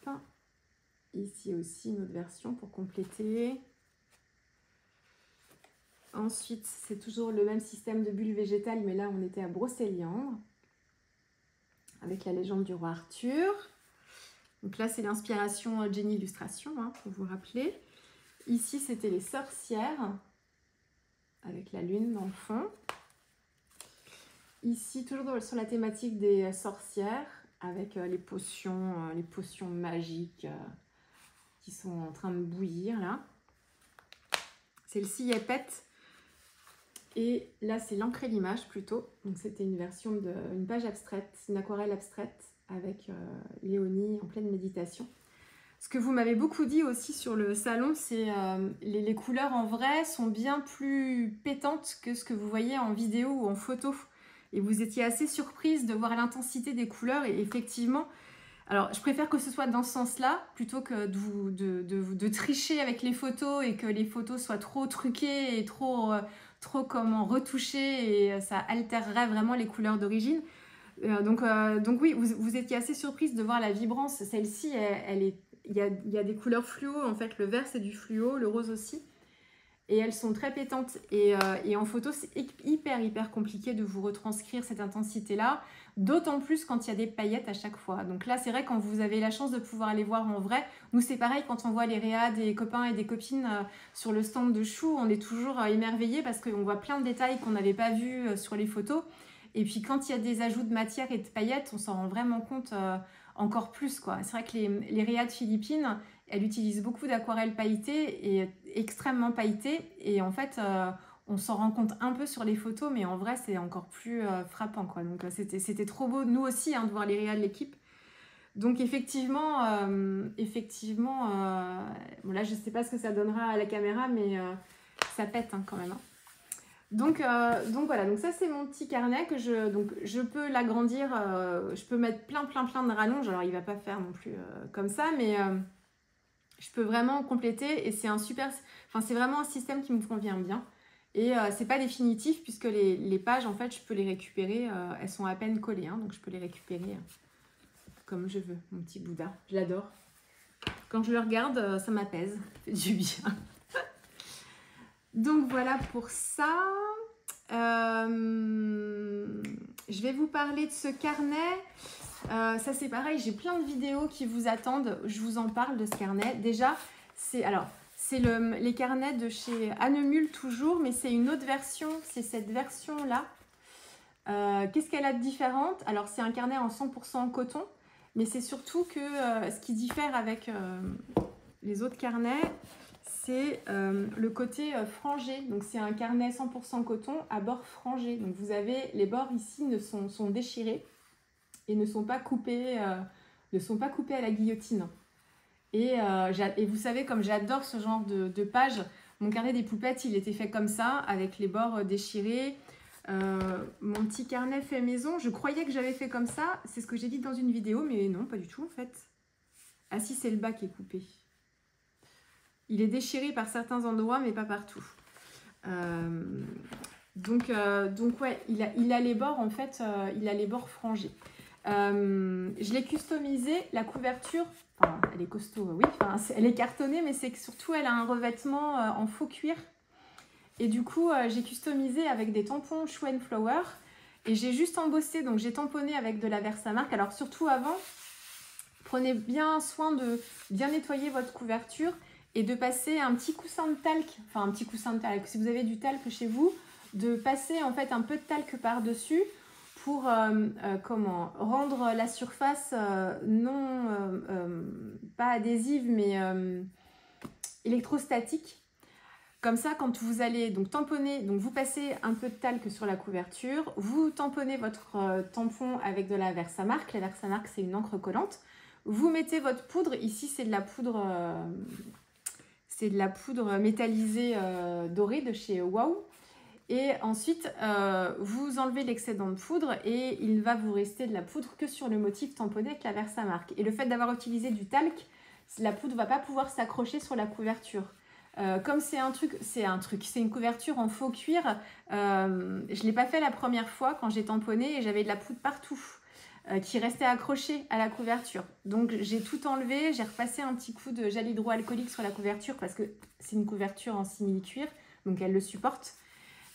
Ici aussi, une autre version pour compléter. Ensuite, c'est toujours le même système de bulles végétales, mais là, on était à Brocéliande, avec la légende du roi Arthur. Donc là, c'est l'inspiration Jenny Illustration, hein, pour vous rappeler. Ici, c'était les sorcières, avec la lune dans le fond. Ici, toujours sur la thématique des sorcières, avec les potions magiques qui sont en train de bouillir, là. Celle-ci est pète. Et là, c'est l'encre et l'image plutôt. Donc, c'était une version une page abstraite, une aquarelle abstraite avec Léonie en pleine méditation. Ce que vous m'avez beaucoup dit aussi sur le salon, c'est les couleurs en vrai sont bien plus pétantes que ce que vous voyez en vidéo ou en photo. Et vous étiez assez surprise de voir l'intensité des couleurs. Et effectivement, alors je préfère que ce soit dans ce sens-là, plutôt que de tricher avec les photos et que les photos soient trop truquées et trop retouchées, et ça altérerait vraiment les couleurs d'origine. Donc oui, vous étiez assez surprise de voir la vibrance. Celle-ci, il y a des couleurs fluo, en fait, le vert c'est du fluo, le rose aussi. et elles sont très pétantes. Et en photo, c'est hyper compliqué de vous retranscrire cette intensité-là, d'autant plus quand il y a des paillettes à chaque fois. Donc là, c'est vrai, quand vous avez la chance de pouvoir aller voir en vrai, nous c'est pareil, quand on voit les réas des copains et des copines sur le stand de Chou, on est toujours émerveillés parce qu'on voit plein de détails qu'on n'avait pas vus sur les photos. Et puis quand il y a des ajouts de matière et de paillettes, on s'en rend vraiment compte encore plus, quoi. C'est vrai que les réas de Philippines, elle utilise beaucoup d'aquarelles pailletées et extrêmement pailletées. Et en fait, on s'en rend compte un peu sur les photos, mais en vrai, c'est encore plus frappant, quoi. Donc, c'était trop beau, nous aussi, hein, de voir les réas de l'équipe. Donc, effectivement, bon, là, je ne sais pas ce que ça donnera à la caméra, mais ça pète hein, quand même. Hein. Donc voilà, donc ça c'est mon petit carnet que je peux l'agrandir, je peux mettre plein de rallonges. Alors il va pas faire non plus comme ça, mais je peux vraiment compléter et c'est c'est vraiment un système qui me convient bien. Et c'est pas définitif puisque les pages en fait je peux les récupérer, elles sont à peine collées, hein, donc je peux les récupérer comme je veux. Mon petit Bouddha, je l'adore. Quand je le regarde, ça m'apaise, ça fait du bien. Donc voilà pour ça. Je vais vous parler de ce carnet. Ça c'est pareil, j'ai plein de vidéos qui vous attendent. Je vous en parle de ce carnet. Déjà, c'est les carnets de chez Annemule toujours, mais c'est une autre version. C'est cette version-là. Qu'est-ce qu'elle a de différente? Alors c'est un carnet en 100% coton, mais c'est surtout que ce qui diffère avec les autres carnets, c'est le côté frangé. Donc c'est un carnet 100% coton à bord frangé. Donc vous avez les bords ici sont déchirés et ne sont pas coupés à la guillotine. Et vous savez, comme j'adore ce genre de page, mon carnet des poupettes, il était fait comme ça, avec les bords déchirés. Mon petit carnet fait maison, je croyais que j'avais fait comme ça. C'est ce que j'ai dit dans une vidéo, mais non, pas du tout en fait. Ah si, c'est le bas qui est coupé. Il est déchiré par certains endroits, mais pas partout. Donc ouais, il a les bords, en fait, il a les bords frangés. Je l'ai customisé, la couverture, enfin, elle est costaud, oui, enfin, elle est cartonnée, mais c'est que surtout, elle a un revêtement en faux cuir. Et du coup, j'ai customisé avec des tampons Show & Flower. Et j'ai juste embossé, donc j'ai tamponné avec de la Versamark. Alors surtout avant, prenez bien soin de bien nettoyer votre couverture et de passer un petit coussin de talc, enfin un petit coussin de talc, si vous avez du talc chez vous, de passer en fait un peu de talc par-dessus pour rendre la surface pas adhésive mais électrostatique. Comme ça, quand vous allez donc tamponner, donc vous passez un peu de talc sur la couverture, vous tamponnez votre tampon avec de la Versamark. La Versamark, c'est une encre collante. Vous mettez votre poudre, ici c'est de la poudre métallisée dorée de chez Wow. Et ensuite, vous enlevez l'excédent de poudre et il va vous rester de la poudre que sur le motif tamponné avec la Versamark. Et le fait d'avoir utilisé du talc, la poudre ne va pas pouvoir s'accrocher sur la couverture. Comme c'est une couverture en faux cuir, je ne l'ai pas fait la première fois quand j'ai tamponné et j'avais de la poudre partout qui restait accrochée à la couverture. Donc j'ai tout enlevé, j'ai repassé un petit coup de gel hydroalcoolique sur la couverture parce que c'est une couverture en simili-cuir, donc elle le supporte.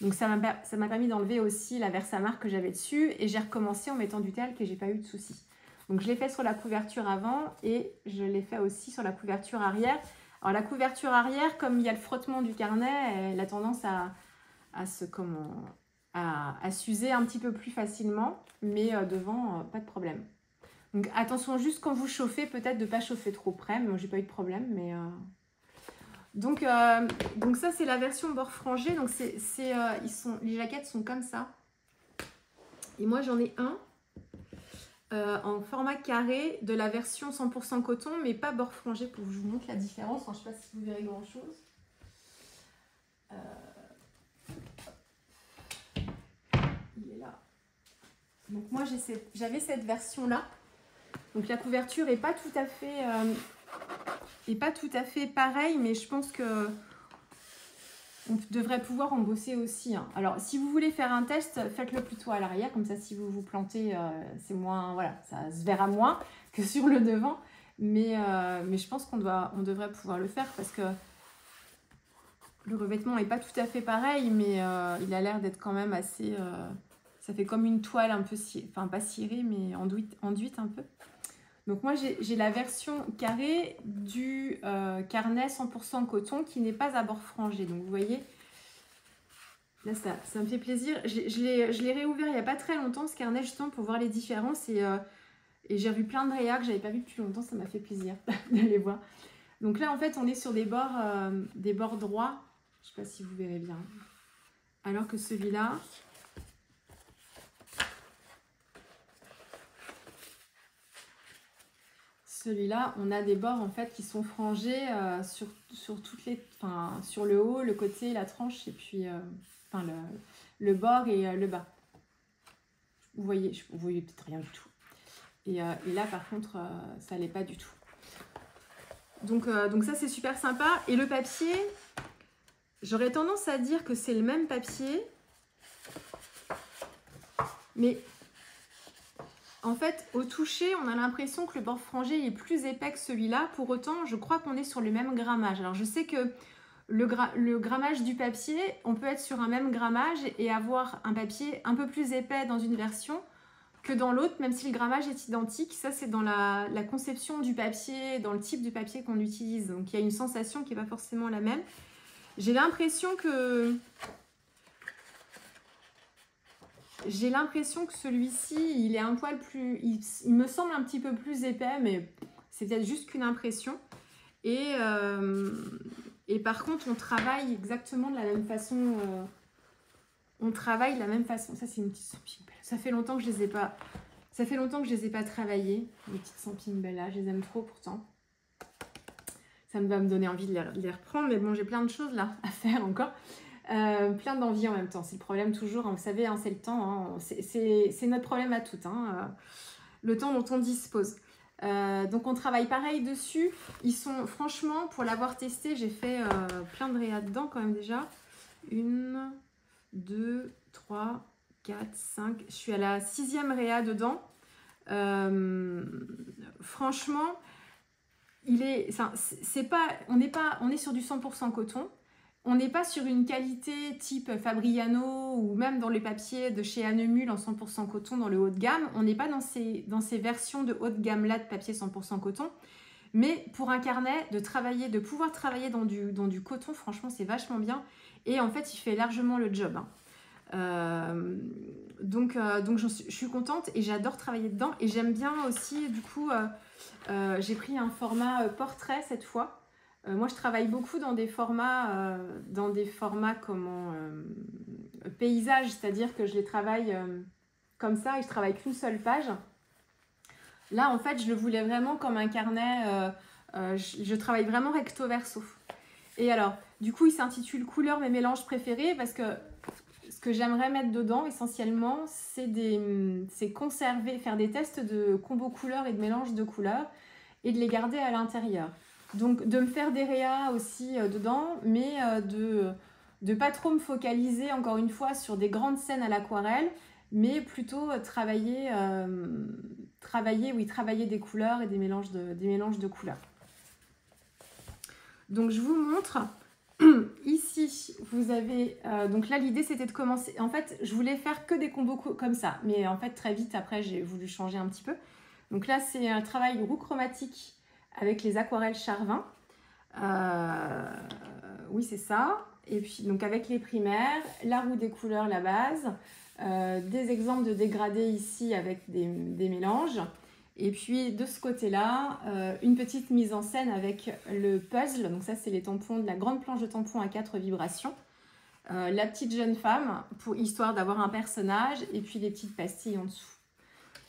Donc ça m'a permis d'enlever aussi la Versamark que j'avais dessus et j'ai recommencé en mettant du talc et j'ai pas eu de soucis. Donc je l'ai fait sur la couverture avant et je l'ai fait aussi sur la couverture arrière. Alors la couverture arrière, comme il y a le frottement du carnet, elle a tendance à s'user un petit peu plus facilement, mais devant, pas de problème. Donc attention juste quand vous chauffez, peut-être de ne pas chauffer trop près, mais moi j'ai pas eu de problème. Mais donc ça c'est la version bord frangé, donc les jaquettes sont comme ça. Et moi j'en ai un. En format carré de la version 100% coton mais pas bord frangé pour que je vous montre la différence. Enfin, je ne sais pas si vous verrez grand chose. Il est là. Donc moi j'avais cette version là. Donc la couverture est pas tout à fait pareille, mais je pense que on devrait pouvoir en bosser aussi. Hein. Alors, si vous voulez faire un test, faites-le plutôt à l'arrière. Comme ça, si vous vous plantez, c'est moins... Voilà, ça se verra moins que sur le devant. Mais je pense qu'on devrait pouvoir le faire parce que Le revêtement n'est pas tout à fait pareil, mais il a l'air d'être quand même assez... ça fait comme une toile un peu, enfin pas cirée, mais enduite un peu. Donc moi, j'ai la version carrée du carnet 100% coton qui n'est pas à bord frangé. Donc vous voyez, là, ça me fait plaisir. Je l'ai réouvert il n'y a pas très longtemps, ce carnet, justement, pour voir les différences. Et j'ai vu plein de réas que je n'avais pas vu depuis longtemps. Ça m'a fait plaisir de les voir. Donc là, en fait, on est sur des bords droits. Je ne sais pas si vous verrez bien. Alors que celui-là... Celui-là, on a des bords en fait qui sont frangés sur toutes les, enfin, sur le haut, le côté, la tranche et puis enfin, le bord et le bas. Vous voyez peut-être rien du tout. Et là, par contre, ça l'est pas du tout. Donc ça, c'est super sympa. Et le papier, j'aurais tendance à dire que c'est le même papier, mais en fait, au toucher, on a l'impression que le bord frangé est plus épais que celui-là. Pour autant, je crois qu'on est sur le même grammage. Alors, je sais que le grammage du papier, on peut être sur un même grammage et avoir un papier un peu plus épais dans une version que dans l'autre, même si le grammage est identique. Ça, c'est dans la conception du papier, dans le type de papier qu'on utilise. Donc, il y a une sensation qui n'est pas forcément la même. J'ai l'impression que... celui-ci, il est un poil plus... Il me semble un petit peu plus épais, mais c'est peut-être juste qu'une impression. Et par contre, on travaille exactement de la même façon. On travaille de la même façon. Ça, c'est une petite Stampin' Bell. Ça fait longtemps que je les ai pas... Ça fait longtemps que je les ai pas travaillées, les petites Stampin' Bell là. Je les aime trop pourtant. Ça va me donner envie de les reprendre. Mais bon, j'ai plein de choses là à faire encore. Plein d'envie en même temps, c'est le problème toujours, hein, vous savez, hein, c'est le temps, hein, c'est notre problème à toutes, hein, le temps dont on dispose. Donc on travaille pareil dessus, ils sont, franchement, pour l'avoir testé, j'ai fait plein de réas dedans quand même déjà. 1, 2, 3, 4, 5, je suis à la 6e réa dedans. Franchement, il est, c'est pas, on est sur du 100% coton. On n'est pas sur une qualité type Fabriano ou même dans les papiers de chez Annemul en 100% coton dans le haut de gamme. On n'est pas dans ces versions de haut de gamme là de papier 100% coton. Mais pour un carnet, de pouvoir travailler dans du coton, franchement, c'est vachement bien. Et en fait, il fait largement le job. Hein. Donc je suis contente et j'adore travailler dedans. Et j'aime bien aussi, du coup, j'ai pris un format portrait cette fois. Moi, je travaille beaucoup dans des formats paysage, c'est-à-dire que je les travaille comme ça et je travaille qu'une seule page. Là, en fait, je le voulais vraiment comme un carnet. Je travaille vraiment recto verso. Et alors, du coup, il s'intitule Couleurs, mes mélanges préférés parce que ce que j'aimerais mettre dedans, essentiellement, c'est conserver, faire des tests de combo couleurs et de mélange de couleurs et de les garder à l'intérieur. Donc, de me faire des réas aussi dedans, mais de pas trop me focaliser, encore une fois, sur des grandes scènes à l'aquarelle, mais plutôt travailler des couleurs et des mélanges de couleurs. Donc, je vous montre. Ici, vous avez... donc là, l'idée, c'était de commencer... En fait, je voulais faire que des combos comme ça. Mais en fait, très vite, après, j'ai voulu changer un petit peu. Donc là, c'est un travail roue chromatique avec les aquarelles Charvin. Oui, c'est ça. Et puis, donc avec les primaires, la roue des couleurs, la base. Des exemples de dégradés ici avec des mélanges. Et puis, de ce côté-là, une petite mise en scène avec le puzzle. Donc ça, c'est les tampons de la grande planche de tampons à 4 vibrations. La petite jeune femme, histoire d'avoir un personnage. Et puis, les petites pastilles en dessous.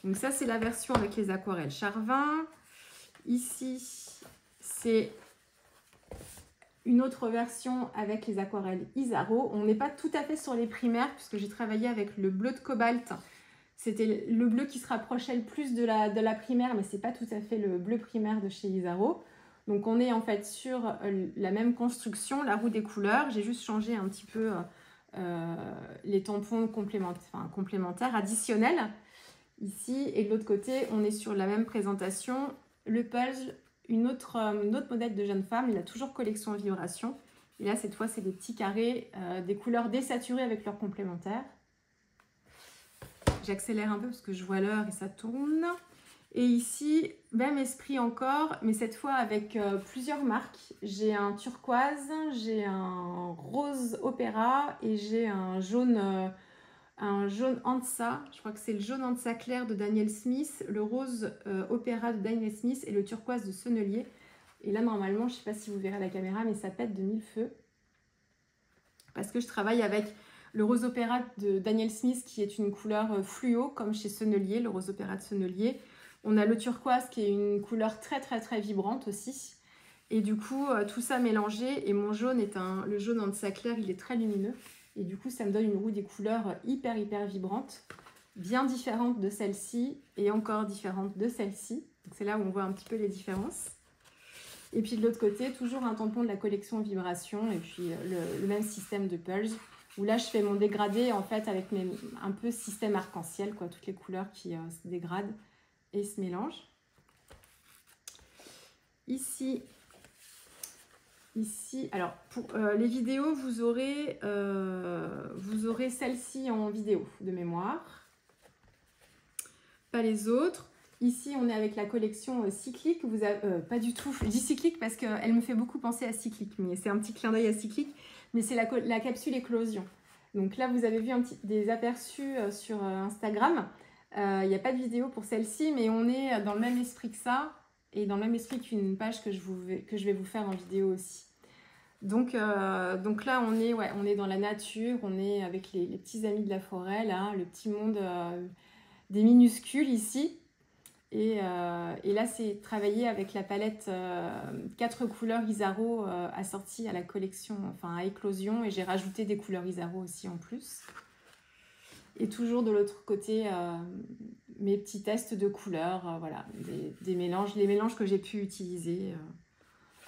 Donc ça, c'est la version avec les aquarelles Charvin. Ici, c'est une autre version avec les aquarelles Isaro. On n'est pas tout à fait sur les primaires puisque j'ai travaillé avec le bleu de cobalt. C'était le bleu qui se rapprochait le plus de la primaire, mais ce n'est pas tout à fait le bleu primaire de chez Isaro. Donc on est en fait sur la même construction, la roue des couleurs. J'ai juste changé un petit peu les tampons complémentaires, additionnels. Ici, et de l'autre côté, on est sur la même présentation. Le puzzle, une autre modèle de jeune femme, il a toujours collection en vibration. Et là, cette fois, c'est des petits carrés, des couleurs désaturées avec leurs complémentaires. J'accélère un peu parce que je vois l'heure et ça tourne. Et ici, même esprit encore, mais cette fois avec plusieurs marques. J'ai un turquoise, j'ai un rose opéra et j'ai un jaune Hansa. Je crois que c'est le jaune Hansa clair de Daniel Smith, le rose opéra de Daniel Smith et le turquoise de Sennelier. Et là, normalement, je ne sais pas si vous verrez à la caméra, mais ça pète de mille feux. Parce que je travaille avec le rose opéra de Daniel Smith, qui est une couleur fluo, comme chez Sennelier, le rose opéra de Sennelier. On a le turquoise, qui est une couleur très, très, très vibrante aussi. Et du coup, tout ça mélangé. Et mon jaune est le jaune Hansa clair, il est très lumineux. Et du coup, ça me donne une roue des couleurs hyper, hyper vibrantes. Bien différente de celle-ci et encore différente de celle-ci. C'est là où on voit un petit peu les différences. Et puis de l'autre côté, toujours un tampon de la collection Vibration et puis le même système de Pulse où là je fais mon dégradé en fait avec un peu système arc-en-ciel, quoi, toutes les couleurs qui se dégradent et se mélangent. Ici, alors pour les vidéos, vous aurez celle-ci en vidéo de mémoire, pas les autres. Ici, on est avec la collection cyclique. Vous avez, pas du tout, je dis cyclique parce qu'elle me fait beaucoup penser à cyclique, mais c'est un petit clin d'œil à cyclique, mais c'est la capsule éclosion. Donc là, vous avez vu des aperçus sur Instagram. Il n'y a pas de vidéo pour celle-ci, mais on est dans le même esprit que ça, et dans le même esprit qu'une page que je vais vous faire en vidéo aussi. Donc là, on est dans la nature, on est avec les petits amis de la forêt, là, le petit monde des minuscules ici. Et là, c'est travaillé avec la palette 4 couleurs Isaro assorties à la collection, enfin à éclosion. Et j'ai rajouté des couleurs Isaro aussi en plus. Et toujours de l'autre côté, mes petits tests de couleurs, voilà, des mélanges, les mélanges que j'ai pu utiliser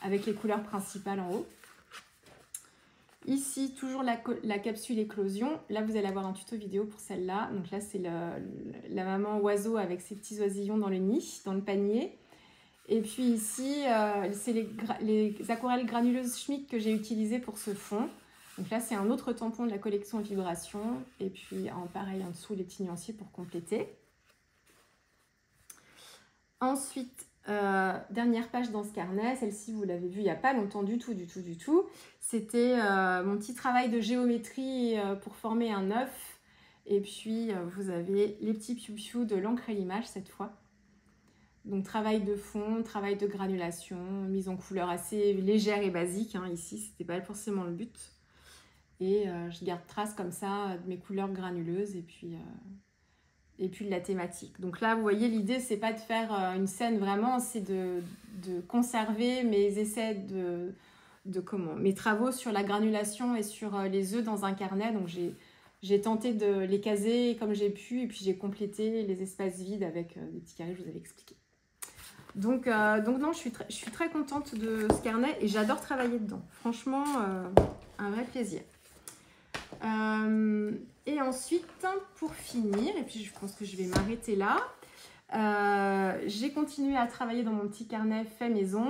avec les couleurs principales en haut. Ici, toujours la capsule éclosion. Là, vous allez avoir un tuto vidéo pour celle-là. Donc là, c'est la maman oiseau avec ses petits oisillons dans le nid, dans le panier. Et puis ici, c'est les aquarelles granuleuses Schmidt que j'ai utilisées pour ce fond. Donc là, c'est un autre tampon de la collection Vibration. Et puis, pareil, en dessous, les petits nuanciers pour compléter. Ensuite, dernière page dans ce carnet, celle-ci vous l'avez vue il n'y a pas longtemps du tout. C'était mon petit travail de géométrie pour former un œuf. Et puis vous avez les petits piou-piou de l'encre et l'image cette fois. Donc travail de fond, travail de granulation, mise en couleur assez légère et basique. Hein. Ici, c'était pas forcément le but. Et je garde trace comme ça de mes couleurs granuleuses et puis de la thématique. Donc là, vous voyez, l'idée, c'est pas de faire une scène vraiment, c'est de conserver mes essais mes travaux sur la granulation et sur les œufs dans un carnet. Donc j'ai tenté de les caser comme j'ai pu et puis j'ai complété les espaces vides avec des petits carrés, je vous avais expliqué. Donc non, je suis très contente de ce carnet et j'adore travailler dedans. Franchement, un vrai plaisir. Et ensuite, pour finir, et puis je pense que je vais m'arrêter là, j'ai continué à travailler dans mon petit carnet fait maison.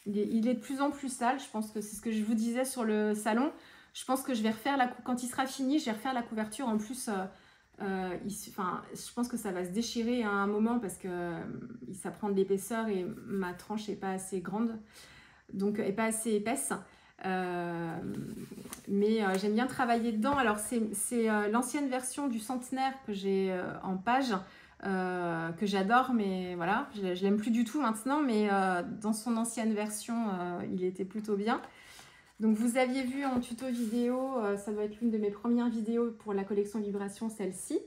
Il est de plus en plus sale, je pense que c'est ce que je vous disais sur le salon. Je pense que je vais refaire quand il sera fini, je vais refaire la couverture. En plus, je pense que ça va se déchirer à un moment parce que ça prend de l'épaisseur et ma tranche n'est pas assez grande, donc n'est pas assez épaisse. Mais j'aime bien travailler dedans. Alors c'est l'ancienne version du centenaire que j'ai en page, que j'adore, mais voilà, je l'aime plus du tout maintenant, mais dans son ancienne version, il était plutôt bien. Donc vous aviez vu en tuto vidéo, ça doit être l'une de mes premières vidéos pour la collection Vibration, celle-ci,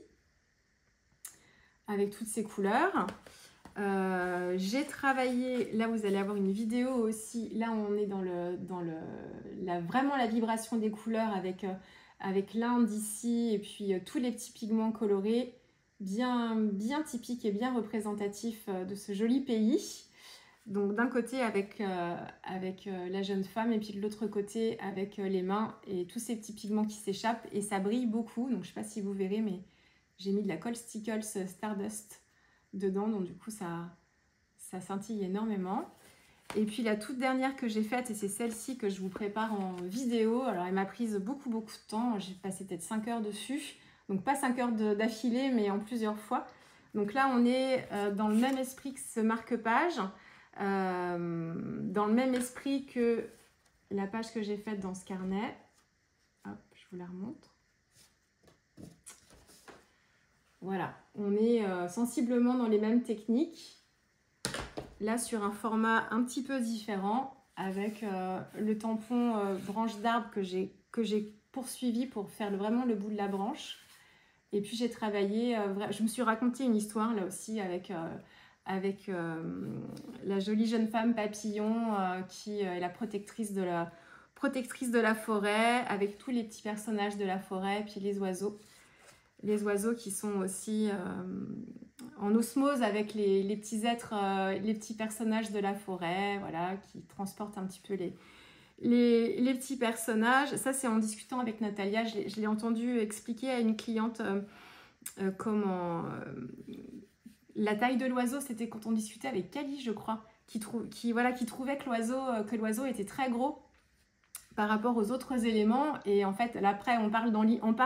avec toutes ces couleurs. J'ai travaillé, là vous allez avoir une vidéo aussi, là on est vraiment la vibration des couleurs avec l'Inde ici et puis tous les petits pigments colorés bien typiques et bien représentatifs de ce joli pays. Donc d'un côté avec la jeune femme et puis de l'autre côté avec les mains et tous ces petits pigments qui s'échappent et ça brille beaucoup. Donc je ne sais pas si vous verrez, mais j'ai mis de la Cold Stickles Stardust dedans, donc du coup ça scintille énormément. Et puis la toute dernière que j'ai faite, et c'est celle-ci que je vous prépare en vidéo. Alors elle m'a prise beaucoup de temps, j'ai passé peut-être 5 heures dessus. Donc pas 5 heures d'affilée, mais en plusieurs fois. Donc là on est dans le même esprit que ce marque-page, dans le même esprit que la page que j'ai faite dans ce carnet. Hop, je vous la remonte. Voilà, on est sensiblement dans les mêmes techniques. Là, sur un format un petit peu différent, avec le tampon branche d'arbre que j'ai poursuivi pour faire vraiment le bout de la branche. Et puis, j'ai travaillé, je me suis raconté une histoire là aussi avec la jolie jeune femme papillon qui est la protectrice de la forêt, avec tous les petits personnages de la forêt, puis les oiseaux. Les oiseaux qui sont aussi en osmose avec les petits êtres, les petits personnages de la forêt, voilà, qui transportent un petit peu les petits personnages. Ça, c'est en discutant avec Natalia. Je l'ai entendu expliquer à une cliente comment la taille de l'oiseau, c'était quand on discutait avec Kali, je crois, qui trouvait que l'oiseau était très gros par rapport aux autres éléments. Et en fait, là, après, on part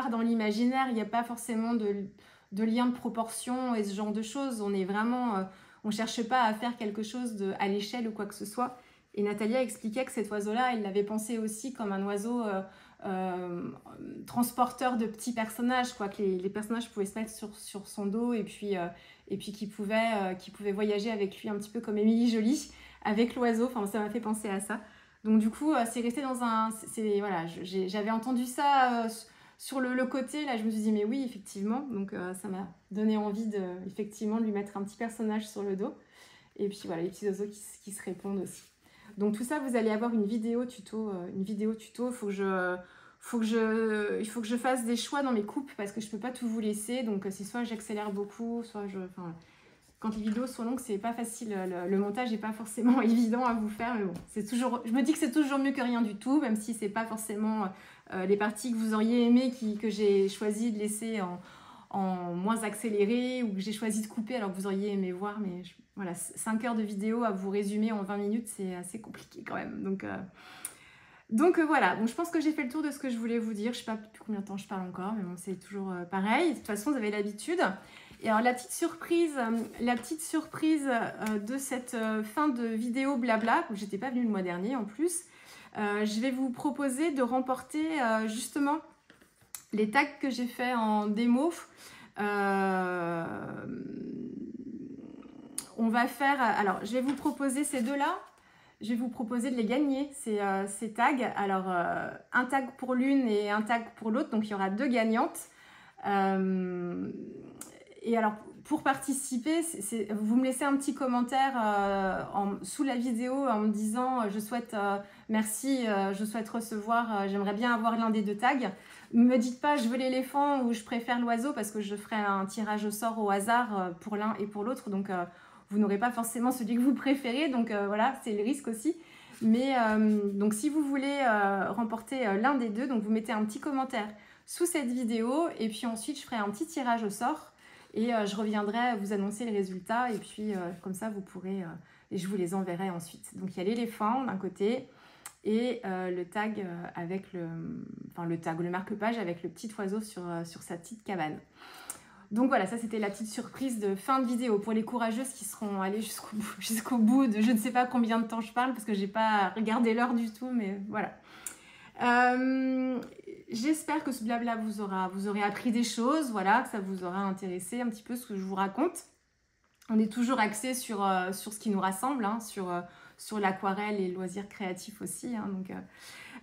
dans l'imaginaire. Il n'y a pas forcément de lien de proportion et ce genre de choses. On est vraiment... on ne cherche pas à faire quelque chose à l'échelle ou quoi que ce soit. Et Natalia expliquait que cet oiseau-là, elle l'avait pensé aussi comme un oiseau transporteur de petits personnages, quoi, que les personnages pouvaient se mettre sur son dos et puis qui pouvaient voyager avec lui un petit peu comme Émilie Joly avec l'oiseau. Enfin, ça m'a fait penser à ça. Donc du coup, c'est resté dans un... Voilà, j'avais entendu ça sur le côté, là je me suis dit mais oui, effectivement. Donc ça m'a donné envie effectivement de lui mettre un petit personnage sur le dos. Et puis voilà, les petits oiseaux qui se répondent aussi. Donc tout ça, vous allez avoir une vidéo tuto. Il faut que je fasse des choix dans mes coupes parce que je ne peux pas tout vous laisser. Donc c'est soit j'accélère beaucoup, soit quand les vidéos sont longues, c'est pas facile. Le montage n'est pas forcément évident à vous faire, mais bon, je me dis que c'est toujours mieux que rien du tout, même si c'est pas forcément les parties que vous auriez aimées que j'ai choisi de laisser en moins accéléré ou que j'ai choisi de couper alors que vous auriez aimé voir. Mais voilà, 5 heures de vidéo à vous résumer en 20 minutes, c'est assez compliqué quand même. Donc voilà, bon, je pense que j'ai fait le tour de ce que je voulais vous dire. Je sais pas depuis combien de temps je parle encore, mais bon, c'est toujours pareil. De toute façon, vous avez l'habitude. Et alors la petite surprise de cette fin de vidéo blabla, où j'étais pas venue le mois dernier en plus, je vais vous proposer de remporter justement les tags que j'ai fait en démo. On va faire, alors je vais vous proposer ces deux-là. Je vais vous proposer de les gagner, ces tags. Alors, un tag pour l'une et un tag pour l'autre. Donc, il y aura 2 gagnantes. Et alors, pour participer, vous me laissez un petit commentaire sous la vidéo en me disant je souhaite, merci, je souhaite recevoir, j'aimerais bien avoir l'un des 2 tags. Ne me dites pas je veux l'éléphant ou je préfère l'oiseau parce que je ferai un tirage au sort au hasard pour l'un et pour l'autre. Donc, vous n'aurez pas forcément celui que vous préférez, donc voilà, c'est le risque aussi. Mais donc si vous voulez remporter l'un des 2, donc vous mettez un petit commentaire sous cette vidéo et puis ensuite je ferai un petit tirage au sort et je reviendrai vous annoncer les résultats et puis comme ça vous pourrez, et je vous les enverrai ensuite. Donc il y a l'éléphant d'un côté et le tag avec le marque-page avec le petit oiseau sur sa petite cabane. Donc voilà, ça c'était la petite surprise de fin de vidéo pour les courageuses qui seront allées jusqu'au bout de je ne sais pas combien de temps je parle parce que j'ai pas regardé l'heure du tout, mais voilà. J'espère que ce blabla vous aurez appris des choses, voilà, que ça vous aura intéressé un petit peu ce que je vous raconte. On est toujours axé sur ce qui nous rassemble, hein, sur l'aquarelle et le loisir créatif aussi, hein, donc...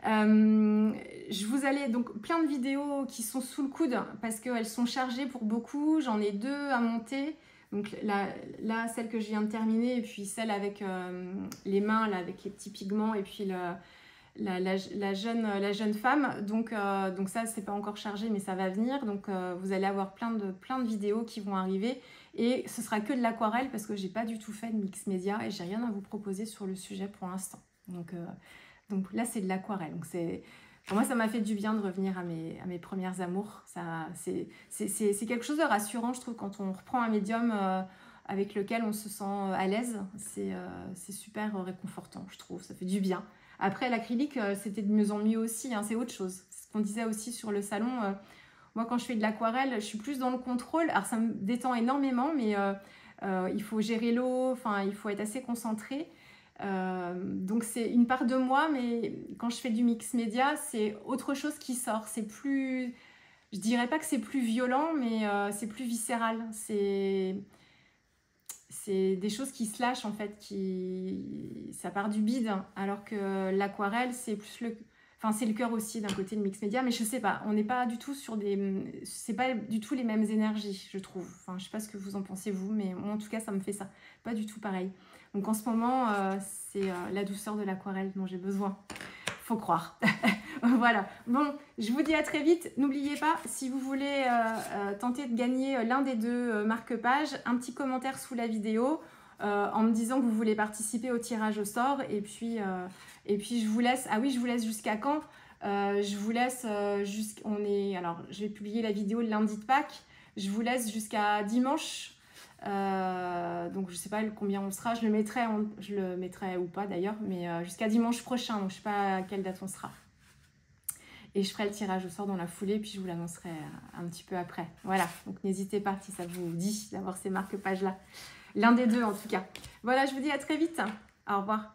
je vous allais donc plein de vidéos qui sont sous le coude parce qu'elles sont chargées pour beaucoup. J'en ai 2 à monter. Donc là, celle que je viens de terminer et puis celle avec les mains là, avec les petits pigments et puis la jeune femme. Donc ça, c'est pas encore chargé, mais ça va venir. Donc vous allez avoir plein de vidéos qui vont arriver et ce sera que de l'aquarelle parce que j'ai pas du tout fait de mix média et j'ai rien à vous proposer sur le sujet pour l'instant. Donc là, c'est de l'aquarelle. Donc pour moi, ça m'a fait du bien de revenir à mes premières amours. C'est quelque chose de rassurant, je trouve, quand on reprend un médium avec lequel on se sent à l'aise. C'est super réconfortant, je trouve, ça fait du bien. Après, l'acrylique, c'était de mieux en mieux aussi, hein, c'est autre chose. Ce qu'on disait aussi sur le salon, moi quand je fais de l'aquarelle, je suis plus dans le contrôle. Alors ça me détend énormément, mais il faut gérer l'eau, enfin il faut être assez concentré. Donc c'est une part de moi, mais quand je fais du mix média, c'est autre chose qui sort. C'est plus, je dirais pas que c'est plus violent, mais c'est plus viscéral. C'est des choses qui se lâchent en fait, ça part du bide, alors que l'aquarelle c'est plus le, enfin c'est le cœur aussi d'un côté de mix média, mais je sais pas, on n'est pas du tout sur des, c'est pas du tout les mêmes énergies, je trouve. Enfin je sais pas ce que vous en pensez vous, mais moi en tout cas ça me fait ça, pas du tout pareil. Donc en ce moment c'est la douceur de l'aquarelle dont j'ai besoin, faut croire. Voilà, bon, je vous dis à très vite. N'oubliez pas, si vous voulez tenter de gagner l'un des deux marque-pages, un petit commentaire sous la vidéo en me disant que vous voulez participer au tirage au sort. Et puis je vous laisse, ah oui, je vous laisse jusqu'à quand je vous laisse alors je vais publier la vidéo le lundi de Pâques. Je vous laisse jusqu'à dimanche. Donc je sais pas combien on sera, je le mettrai ou pas d'ailleurs, mais jusqu'à dimanche prochain, donc je sais pas à quelle date on sera. Et je ferai le tirage au sort dans la foulée, puis je vous l'annoncerai un petit peu après. Voilà, donc n'hésitez pas si ça vous dit d'avoir ces marque-pages là. L'un des deux en tout cas. Voilà, je vous dis à très vite. Au revoir.